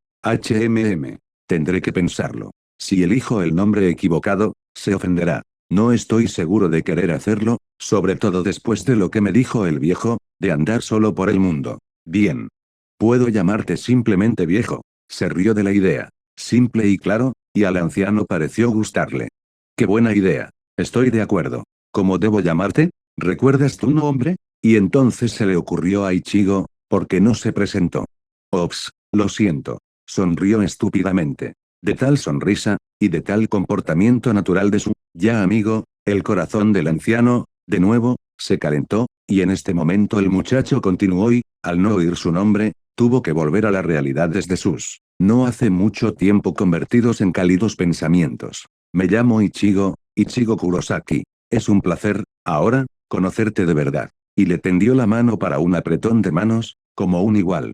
Tendré que pensarlo. Si elijo el nombre equivocado, se ofenderá. No estoy seguro de querer hacerlo, sobre todo después de lo que me dijo el viejo, de andar solo por el mundo. Bien. Puedo llamarte simplemente viejo. Se rió de la idea. Simple y claro, y al anciano pareció gustarle. Qué buena idea. Estoy de acuerdo. ¿Cómo debo llamarte? ¿Recuerdas tu nombre? Y entonces se le ocurrió a Ichigo, ¿por qué no se presentó? Ops, lo siento. Sonrió estúpidamente. De tal sonrisa, y de tal comportamiento natural de su ya amigo, el corazón del anciano, de nuevo, se calentó, y en este momento el muchacho continuó y, al no oír su nombre, tuvo que volver a la realidad desde sus no hace mucho tiempo convertidos en cálidos pensamientos. Me llamo Ichigo, Ichigo Kurosaki. Es un placer, ahora, conocerte de verdad. Y le tendió la mano para un apretón de manos, como un igual.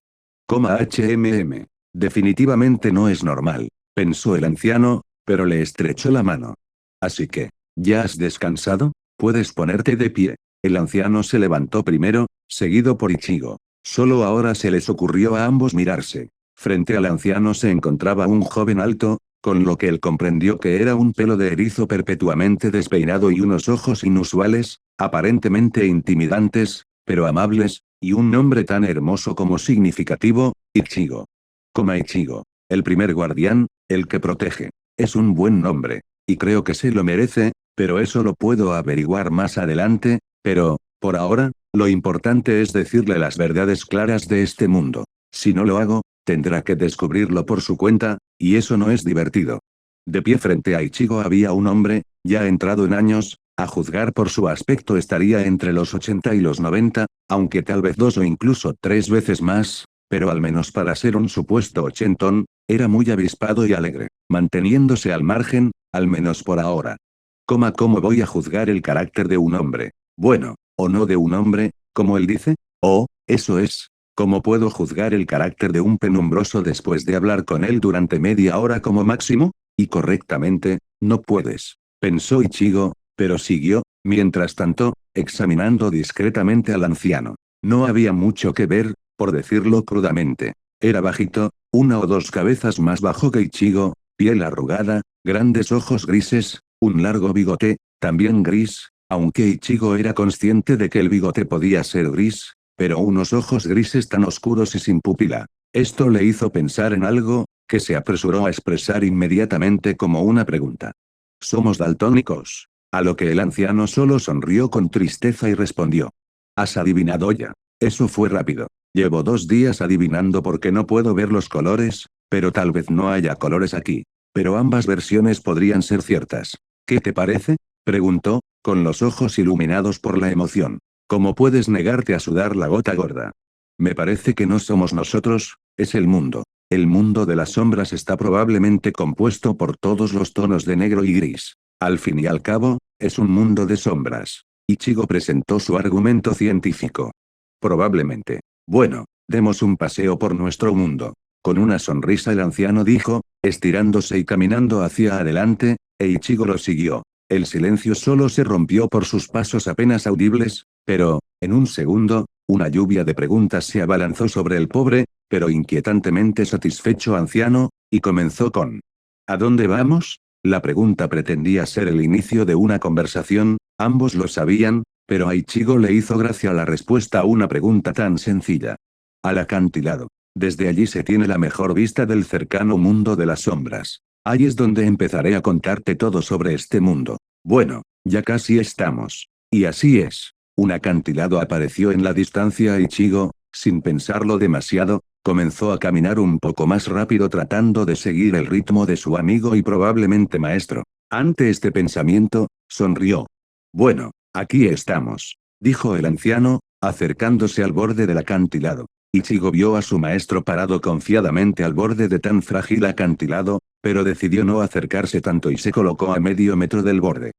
Definitivamente no es normal, pensó el anciano, pero le estrechó la mano. Así que, ¿ya has descansado? Puedes ponerte de pie. El anciano se levantó primero, seguido por Ichigo. Solo ahora se les ocurrió a ambos mirarse. Frente al anciano se encontraba un joven alto, con lo que él comprendió que era un pelo de erizo perpetuamente despeinado y unos ojos inusuales, aparentemente intimidantes, pero amables, y un nombre tan hermoso como significativo, Ichigo. Ichigo. El primer guardián, el que protege. Es un buen nombre. Y creo que se lo merece, pero eso lo puedo averiguar más adelante, pero, por ahora, lo importante es decirle las verdades claras de este mundo. Si no lo hago, tendrá que descubrirlo por su cuenta, y eso no es divertido. De pie frente a Ichigo había un hombre, ya entrado en años, a juzgar por su aspecto estaría entre los 80 y los 90, aunque tal vez 2 o incluso 3 veces más, pero al menos para ser un supuesto ochentón, era muy avispado y alegre, manteniéndose al margen, al menos por ahora. ¿Cómo voy a juzgar el carácter de un hombre? Bueno, o no de un hombre, como él dice? Oh, eso es. ¿Cómo puedo juzgar el carácter de un penumbroso después de hablar con él durante media hora como máximo? Y correctamente, no puedes. Pensó Ichigo, pero siguió, mientras tanto, examinando discretamente al anciano. No había mucho que ver, por decirlo crudamente. Era bajito, 1 o 2 cabezas más bajo que Ichigo, piel arrugada, grandes ojos grises, un largo bigote, también gris, aunque Ichigo era consciente de que el bigote podía ser gris, pero unos ojos grises tan oscuros y sin pupila. Esto le hizo pensar en algo, que se apresuró a expresar inmediatamente como una pregunta. ¿Somos daltónicos? A lo que el anciano solo sonrió con tristeza y respondió. ¿Has adivinado ya? Eso fue rápido. Llevo 2 días adivinando porque no puedo ver los colores, pero tal vez no haya colores aquí. Pero ambas versiones podrían ser ciertas. ¿Qué te parece? Preguntó, con los ojos iluminados por la emoción. ¿Cómo puedes negarte a sudar la gota gorda? Me parece que no somos nosotros, es el mundo. El mundo de las sombras está probablemente compuesto por todos los tonos de negro y gris. Al fin y al cabo, es un mundo de sombras. Ichigo presentó su argumento científico. Probablemente. Bueno, demos un paseo por nuestro mundo. Con una sonrisa el anciano dijo, estirándose y caminando hacia adelante, e Ichigo lo siguió. El silencio solo se rompió por sus pasos apenas audibles, pero, en un segundo, una lluvia de preguntas se abalanzó sobre el pobre, pero inquietantemente satisfecho anciano, y comenzó con ¿A dónde vamos? La pregunta pretendía ser el inicio de una conversación, ambos lo sabían, pero a Ichigo le hizo gracia la respuesta a una pregunta tan sencilla. Al acantilado. Desde allí se tiene la mejor vista del cercano mundo de las sombras. Ahí es donde empezaré a contarte todo sobre este mundo. Bueno, ya casi estamos. Y así es. Un acantilado apareció en la distancia y Ichigo, sin pensarlo demasiado, comenzó a caminar un poco más rápido tratando de seguir el ritmo de su amigo y probablemente maestro. Ante este pensamiento, sonrió. Bueno, aquí estamos, dijo el anciano, acercándose al borde del acantilado. Ichigo vio a su maestro parado confiadamente al borde de tan frágil acantilado, pero decidió no acercarse tanto y se colocó a medio metro del borde.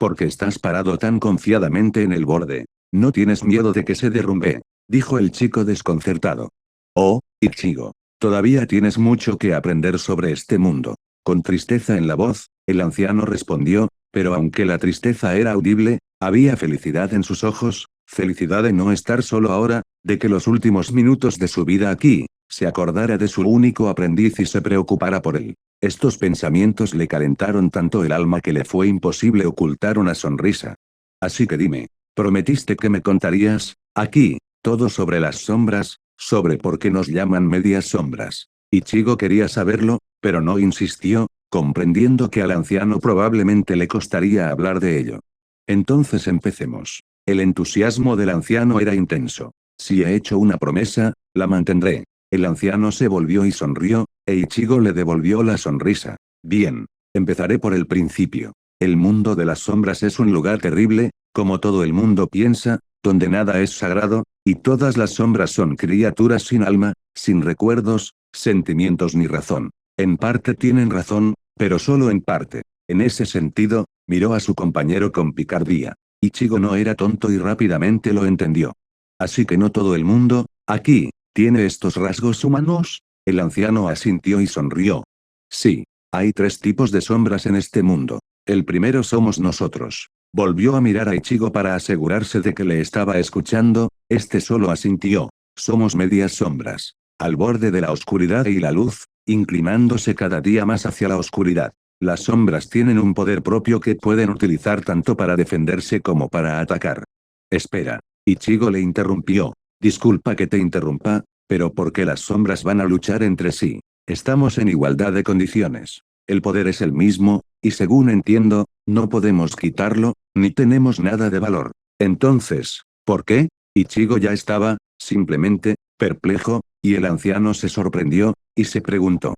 ¿Por qué estás parado tan confiadamente en el borde? ¿No tienes miedo de que se derrumbe?, dijo el chico desconcertado. Oh, Ichigo. Todavía tienes mucho que aprender sobre este mundo. Con tristeza en la voz, el anciano respondió, pero aunque la tristeza era audible, había felicidad en sus ojos, felicidad de no estar solo ahora, de que los últimos minutos de su vida aquí, se acordara de su único aprendiz y se preocupara por él. Estos pensamientos le calentaron tanto el alma que le fue imposible ocultar una sonrisa. Así que dime, prometiste que me contarías, aquí, todo sobre las sombras, sobre por qué nos llaman medias sombras. Ichigo quería saberlo, pero no insistió, comprendiendo que al anciano probablemente le costaría hablar de ello. Entonces empecemos. El entusiasmo del anciano era intenso. Si he hecho una promesa, la mantendré. El anciano se volvió y sonrió, e Ichigo le devolvió la sonrisa. Bien. Empezaré por el principio. El mundo de las sombras es un lugar terrible, como todo el mundo piensa, donde nada es sagrado, y todas las sombras son criaturas sin alma, sin recuerdos, sentimientos ni razón. En parte tienen razón, pero solo en parte. En ese sentido, miró a su compañero con picardía. Ichigo no era tonto y rápidamente lo entendió. Así que no todo el mundo, aquí, tiene estos rasgos humanos. El anciano asintió y sonrió. Sí. Hay 3 tipos de sombras en este mundo. El primero somos nosotros. Volvió a mirar a Ichigo para asegurarse de que le estaba escuchando, este solo asintió. Somos medias sombras. Al borde de la oscuridad y la luz, inclinándose cada día más hacia la oscuridad. Las sombras tienen un poder propio que pueden utilizar tanto para defenderse como para atacar. Espera. Ichigo le interrumpió. Disculpa que te interrumpa, pero ¿por qué las sombras van a luchar entre sí? Estamos en igualdad de condiciones. El poder es el mismo, y según entiendo, no podemos quitarlo, ni tenemos nada de valor. Entonces, ¿por qué? Ichigo ya estaba, simplemente, perplejo, y el anciano se sorprendió, y se preguntó.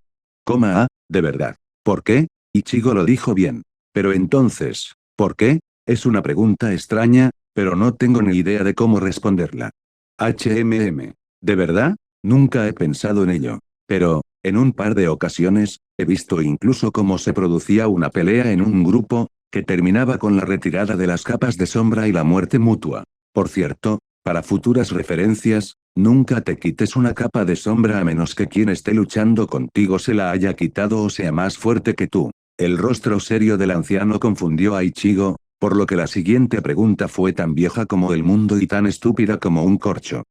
¿De verdad? ¿Por qué? Ichigo lo dijo bien. Pero entonces, ¿por qué? Es una pregunta extraña, pero no tengo ni idea de cómo responderla. ¿De verdad? Nunca he pensado en ello. Pero, en un par de ocasiones, he visto incluso cómo se producía una pelea en un grupo, que terminaba con la retirada de las capas de sombra y la muerte mutua. Por cierto, para futuras referencias, nunca te quites una capa de sombra a menos que quien esté luchando contigo se la haya quitado o sea más fuerte que tú. El rostro serio del anciano confundió a Ichigo, por lo que la siguiente pregunta fue tan vieja como el mundo y tan estúpida como un corcho.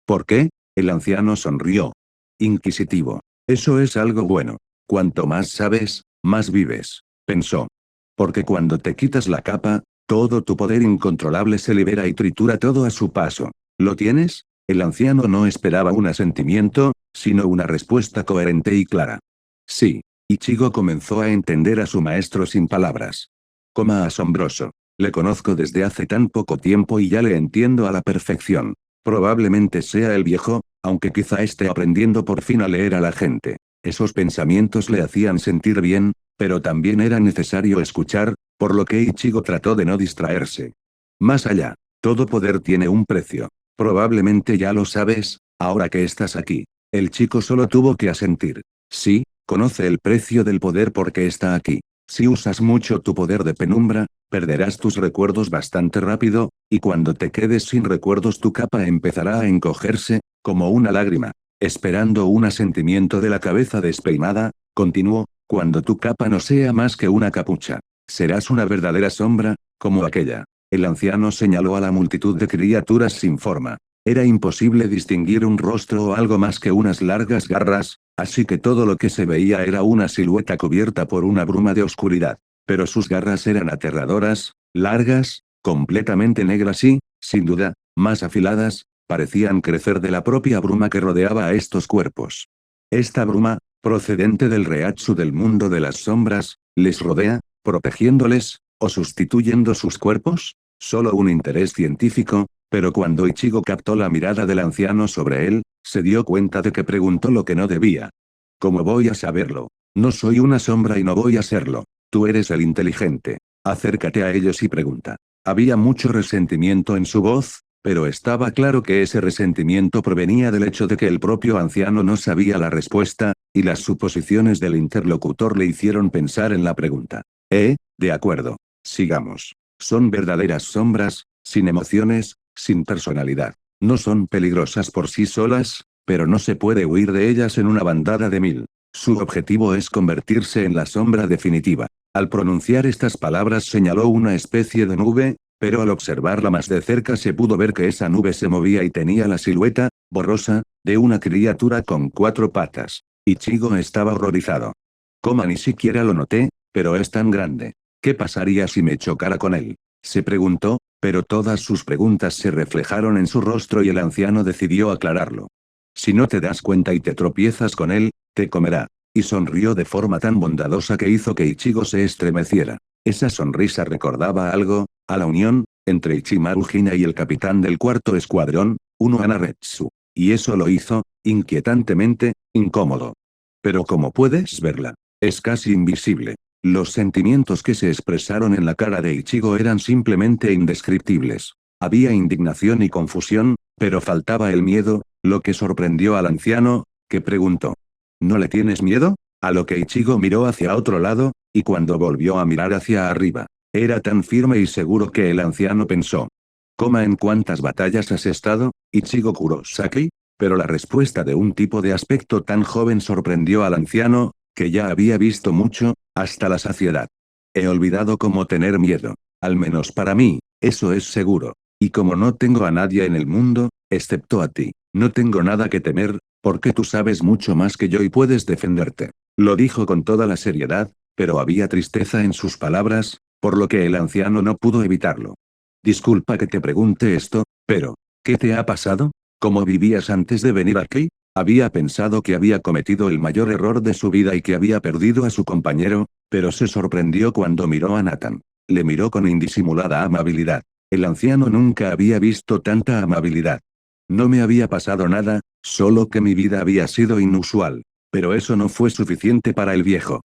¿Por qué? El anciano sonrió. Inquisitivo. Eso es algo bueno. Cuanto más sabes, más vives, pensó. Porque cuando te quitas la capa, todo tu poder incontrolable se libera y tritura todo a su paso. ¿Lo tienes? El anciano no esperaba un asentimiento, sino una respuesta coherente y clara. Sí. Ichigo comenzó a entender a su maestro sin palabras. Asombroso. Le conozco desde hace tan poco tiempo y ya le entiendo a la perfección. Probablemente sea el viejo, aunque quizá esté aprendiendo por fin a leer a la gente. Esos pensamientos le hacían sentir bien, pero también era necesario escuchar, por lo que Ichigo trató de no distraerse. Más allá, todo poder tiene un precio. Probablemente ya lo sabes, ahora que estás aquí. El chico solo tuvo que asentir. Sí, conoce el precio del poder porque está aquí. Si usas mucho tu poder de penumbra, perderás tus recuerdos bastante rápido, y cuando te quedes sin recuerdos tu capa empezará a encogerse, como una lágrima. Esperando un asentimiento de la cabeza despeinada, continuó, cuando tu capa no sea más que una capucha. Serás una verdadera sombra, como aquella. El anciano señaló a la multitud de criaturas sin forma. Era imposible distinguir un rostro o algo más que unas largas garras, así que todo lo que se veía era una silueta cubierta por una bruma de oscuridad. Pero sus garras eran aterradoras, largas, completamente negras y, sin duda, más afiladas, parecían crecer de la propia bruma que rodeaba a estos cuerpos. Esta bruma, procedente del Reatsu del mundo de las sombras, ¿les rodea, protegiéndoles, o sustituyendo sus cuerpos? Solo un interés científico, Pero cuando Ichigo captó la mirada del anciano sobre él, se dio cuenta de que preguntó lo que no debía. ¿Cómo voy a saberlo? No soy una sombra y no voy a serlo. Tú eres el inteligente. Acércate a ellos y pregunta. Había mucho resentimiento en su voz, pero estaba claro que ese resentimiento provenía del hecho de que el propio anciano no sabía la respuesta, y las suposiciones del interlocutor le hicieron pensar en la pregunta. De acuerdo. Sigamos. Son verdaderas sombras, sin emociones, sin personalidad. No son peligrosas por sí solas, pero no se puede huir de ellas en una bandada de 1000. Su objetivo es convertirse en la sombra definitiva. Al pronunciar estas palabras señaló una especie de nube, pero al observarla más de cerca se pudo ver que esa nube se movía y tenía la silueta, borrosa, de una criatura con 4 patas. Ichigo estaba horrorizado. Ni siquiera lo noté, pero es tan grande. ¿Qué pasaría si me chocara con él? Se preguntó, pero todas sus preguntas se reflejaron en su rostro y el anciano decidió aclararlo. Si no te das cuenta y te tropiezas con él, te comerá. Y sonrió de forma tan bondadosa que hizo que Ichigo se estremeciera. Esa sonrisa recordaba algo, a la unión, entre Ichimaru Hina y el capitán del 4º escuadrón, Uno Anaretsu. Y eso lo hizo, inquietantemente, incómodo. Pero ¿cómo puedes verla? Es casi invisible. Los sentimientos que se expresaron en la cara de Ichigo eran simplemente indescriptibles. Había indignación y confusión, pero faltaba el miedo, lo que sorprendió al anciano, que preguntó. ¿No le tienes miedo? A lo que Ichigo miró hacia otro lado, y cuando volvió a mirar hacia arriba, era tan firme y seguro que el anciano pensó. ¿En cuántas batallas has estado, Ichigo Kurosaki? Pero la respuesta de un tipo de aspecto tan joven sorprendió al anciano, que ya había visto mucho, hasta la saciedad. He olvidado cómo tener miedo. Al menos para mí, eso es seguro. Y como no tengo a nadie en el mundo, excepto a ti, no tengo nada que temer, porque tú sabes mucho más que yo y puedes defenderte. Lo dijo con toda la seriedad, pero había tristeza en sus palabras, por lo que el anciano no pudo evitarlo. Disculpa que te pregunte esto, pero, ¿qué te ha pasado? ¿Cómo vivías antes de venir aquí? Había pensado que había cometido el mayor error de su vida y que había perdido a su compañero, pero se sorprendió cuando miró a Nathan. Le miró con indisimulada amabilidad. El anciano nunca había visto tanta amabilidad. No me había pasado nada, solo que mi vida había sido inusual. Pero eso no fue suficiente para el viejo.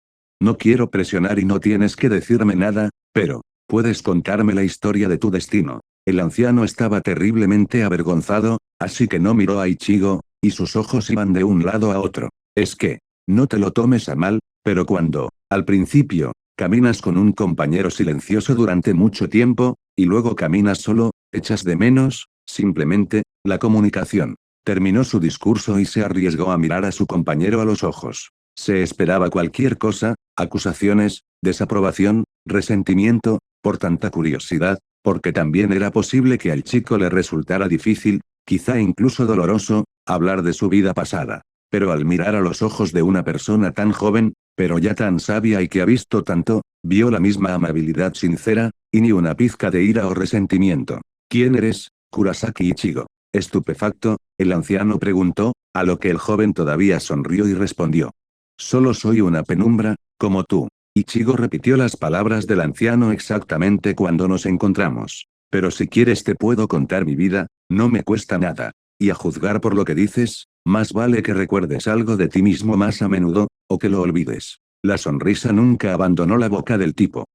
No quiero presionar y no tienes que decirme nada, pero, puedes contarme la historia de tu destino. El anciano estaba terriblemente avergonzado, así que no miró a Ichigo, y sus ojos iban de un lado a otro. Es que, no te lo tomes a mal, pero cuando, al principio, caminas con un compañero silencioso durante mucho tiempo, y luego caminas solo, echas de menos, simplemente, la comunicación. Terminó su discurso y se arriesgó a mirar a su compañero a los ojos. Se esperaba cualquier cosa, acusaciones, desaprobación, resentimiento, por tanta curiosidad, porque también era posible que al chico le resultara difícil, quizá incluso doloroso, hablar de su vida pasada. Pero al mirar a los ojos de una persona tan joven, pero ya tan sabia y que ha visto tanto, vio la misma amabilidad sincera, y ni una pizca de ira o resentimiento. ¿Quién eres, Kurosaki Ichigo? Estupefacto, el anciano preguntó, a lo que el joven todavía sonrió y respondió. Solo soy una penumbra, como tú. Ichigo repitió las palabras del anciano exactamente cuando nos encontramos. Pero si quieres te puedo contar mi vida, no me cuesta nada. Y a juzgar por lo que dices, más vale que recuerdes algo de ti mismo más a menudo, o que lo olvides. La sonrisa nunca abandonó la boca del tipo.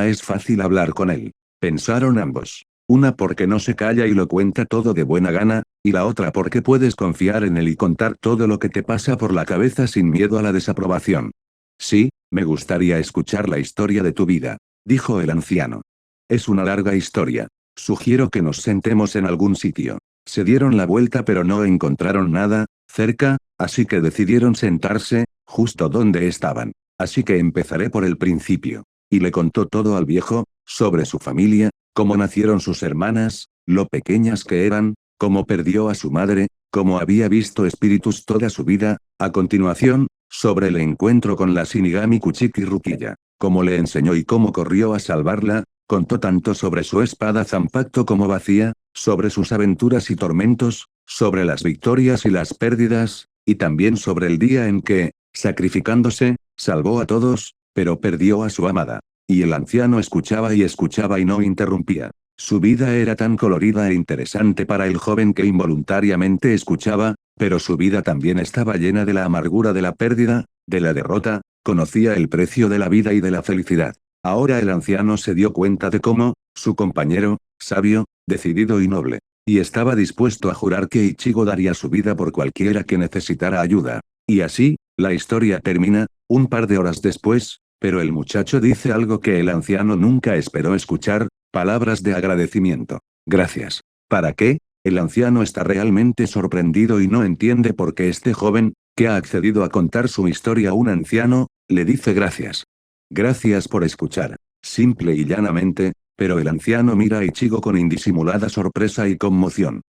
Es fácil hablar con él. Pensaron ambos. Una porque no se calla y lo cuenta todo de buena gana, y la otra porque puedes confiar en él y contar todo lo que te pasa por la cabeza sin miedo a la desaprobación. Sí, me gustaría escuchar la historia de tu vida, dijo el anciano. Es una larga historia. Sugiero que nos sentemos en algún sitio. Se dieron la vuelta pero no encontraron nada, cerca, así que decidieron sentarse, justo donde estaban. Así que empezaré por el principio. Y le contó todo al viejo, sobre su familia, cómo nacieron sus hermanas, lo pequeñas que eran, cómo perdió a su madre, cómo había visto espíritus toda su vida, a continuación, sobre el encuentro con la Shinigami Kuchiki Rukiya, cómo le enseñó y cómo corrió a salvarla, contó tanto sobre su espada Zanpakuto como vacía, sobre sus aventuras y tormentos, sobre las victorias y las pérdidas, y también sobre el día en que, sacrificándose, salvó a todos, pero perdió a su amada. Y el anciano escuchaba y no interrumpía. Su vida era tan colorida e interesante para el joven que involuntariamente escuchaba, pero su vida también estaba llena de la amargura de la pérdida, de la derrota, conocía el precio de la vida y de la felicidad. Ahora el anciano se dio cuenta de cómo, su compañero, sabio, decidido y noble, y estaba dispuesto a jurar que Ichigo daría su vida por cualquiera que necesitara ayuda. Y así, la historia termina, un par de horas después, pero el muchacho dice algo que el anciano nunca esperó escuchar, palabras de agradecimiento. Gracias. ¿Para qué? El anciano está realmente sorprendido y no entiende por qué este joven, que ha accedido a contar su historia a un anciano, le dice gracias. Gracias por escuchar. Simple y llanamente, pero el anciano mira a Ichigo con indisimulada sorpresa y conmoción.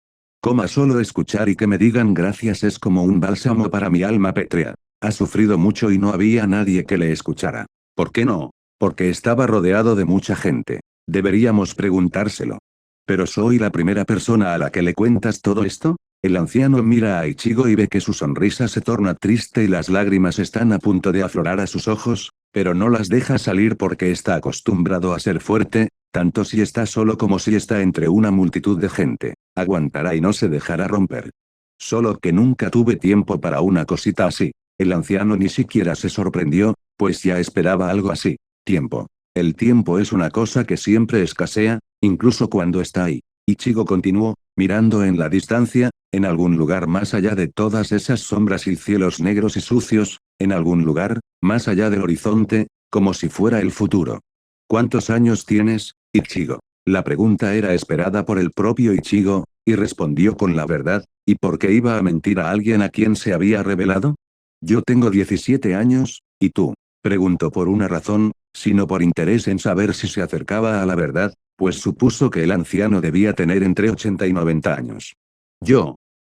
Solo escuchar y que me digan gracias es como un bálsamo para mi alma pétrea. Ha sufrido mucho y no había nadie que le escuchara. ¿Por qué no? Porque estaba rodeado de mucha gente. Deberíamos preguntárselo. ¿Pero soy la primera persona a la que le cuentas todo esto? El anciano mira a Ichigo y ve que su sonrisa se torna triste y las lágrimas están a punto de aflorar a sus ojos, pero no las deja salir porque está acostumbrado a ser fuerte, tanto si está solo como si está entre una multitud de gente. Aguantará y no se dejará romper. Solo que nunca tuve tiempo para una cosita así. El anciano ni siquiera se sorprendió, pues ya esperaba algo así. Tiempo. El tiempo es una cosa que siempre escasea, incluso cuando está ahí. Ichigo continuó, mirando en la distancia, en algún lugar más allá de todas esas sombras y cielos negros y sucios, en algún lugar, más allá del horizonte, como si fuera el futuro. ¿Cuántos años tienes, Ichigo? La pregunta era esperada por el propio Ichigo, y respondió con la verdad, ¿y por qué iba a mentir a alguien a quien se había revelado? Yo tengo 17 años, ¿y tú? Preguntó por una razón, sino por interés en saber si se acercaba a la verdad, pues supuso que el anciano debía tener entre 80 y 90 años.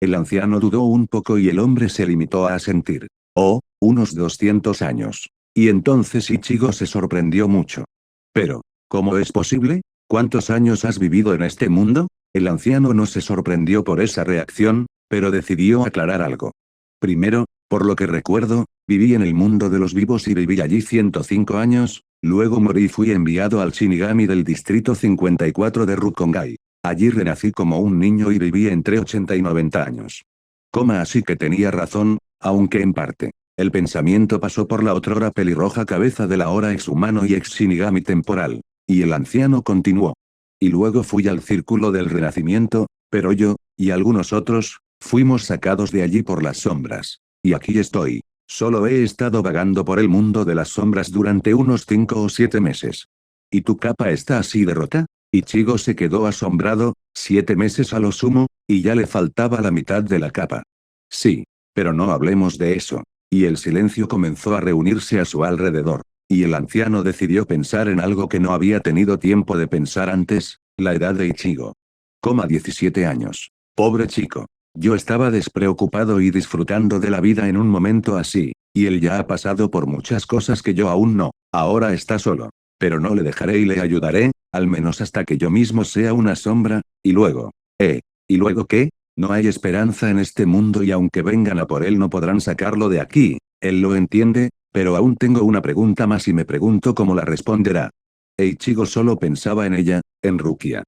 El anciano dudó un poco y el hombre se limitó a asentir. Oh, unos 200 años. Y entonces Ichigo se sorprendió mucho. Pero, ¿cómo es posible? ¿Cuántos años has vivido en este mundo? El anciano no se sorprendió por esa reacción, pero decidió aclarar algo. Primero, por lo que recuerdo, viví en el mundo de los vivos y viví allí 105 años, luego morí y fui enviado al Shinigami del Distrito 54 de Rukongai. Allí renací como un niño y viví entre 80 y 90 años. Así que tenía razón, aunque en parte. El pensamiento pasó por la otrora pelirroja cabeza del ahora exhumano y ex Shinigami temporal. Y el anciano continuó. Y luego fui al círculo del renacimiento, pero yo, y algunos otros, fuimos sacados de allí por las sombras. Y aquí estoy. Solo he estado vagando por el mundo de las sombras durante unos 5 o 7 meses. ¿Y tu capa está así de rota? Ichigo se quedó asombrado, 7 meses a lo sumo, y ya le faltaba la mitad de la capa. Sí. Pero no hablemos de eso. Y el silencio comenzó a reunirse a su alrededor. Y el anciano decidió pensar en algo que no había tenido tiempo de pensar antes, la edad de Ichigo. 17 años. Pobre chico. Yo estaba despreocupado y disfrutando de la vida en un momento así, y él ya ha pasado por muchas cosas que yo aún no. Ahora está solo. Pero no le dejaré y le ayudaré, al menos hasta que yo mismo sea una sombra, y luego. ¿Y luego qué? No hay esperanza en este mundo y aunque vengan a por él no podrán sacarlo de aquí, él lo entiende, pero aún tengo una pregunta más y me pregunto cómo la responderá. Eiichiro solo pensaba en ella, en Rukia.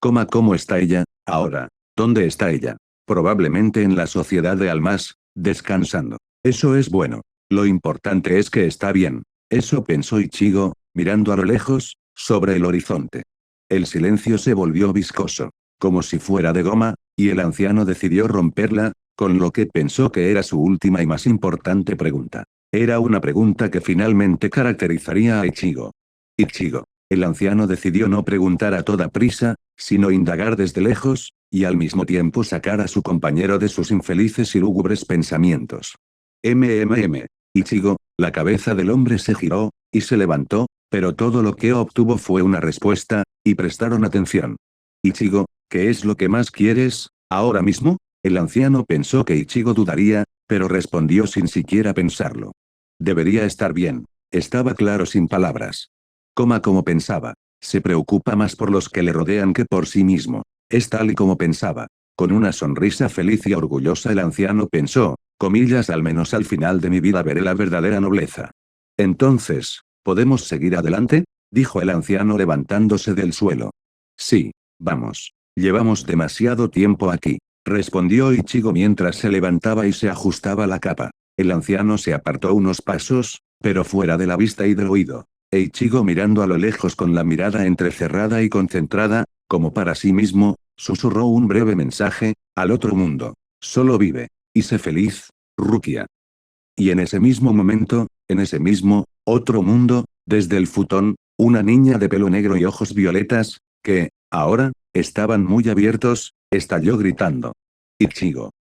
¿Cómo está ella, ahora? ¿Dónde está ella? Probablemente en la sociedad de almas, descansando. Eso es bueno. Lo importante es que está bien. Eso pensó Ichigo, mirando a lo lejos, sobre el horizonte. El silencio se volvió viscoso, como si fuera de goma, y el anciano decidió romperla, con lo que pensó que era su última y más importante pregunta. Era una pregunta que finalmente caracterizaría a Ichigo. Ichigo. El anciano decidió no preguntar a toda prisa, sino indagar desde lejos, y al mismo tiempo sacar a su compañero de sus infelices y lúgubres pensamientos. Ichigo, la cabeza del hombre se giró, y se levantó, pero todo lo que obtuvo fue una respuesta, y prestaron atención. Ichigo, ¿qué es lo que más quieres, ahora mismo? El anciano pensó que Ichigo dudaría, pero respondió sin siquiera pensarlo. Debería estar bien. Estaba claro sin palabras. Como pensaba. Se preocupa más por los que le rodean que por sí mismo. Es tal y como pensaba. Con una sonrisa feliz y orgullosa el anciano pensó, comillas, al menos al final de mi vida veré la verdadera nobleza. Entonces, ¿podemos seguir adelante? Dijo el anciano levantándose del suelo. Sí. Vamos. Llevamos demasiado tiempo aquí. Respondió Ichigo mientras se levantaba y se ajustaba la capa. El anciano se apartó unos pasos, pero fuera de la vista y del oído. Ichigo mirando a lo lejos con la mirada entrecerrada y concentrada, como para sí mismo, susurró un breve mensaje, al otro mundo. Solo vive. Y sé feliz, Rukia. Y en ese mismo momento, en ese mismo, otro mundo, desde el futón, una niña de pelo negro y ojos violetas, que, ahora, estaban muy abiertos, estalló gritando. Ichigo.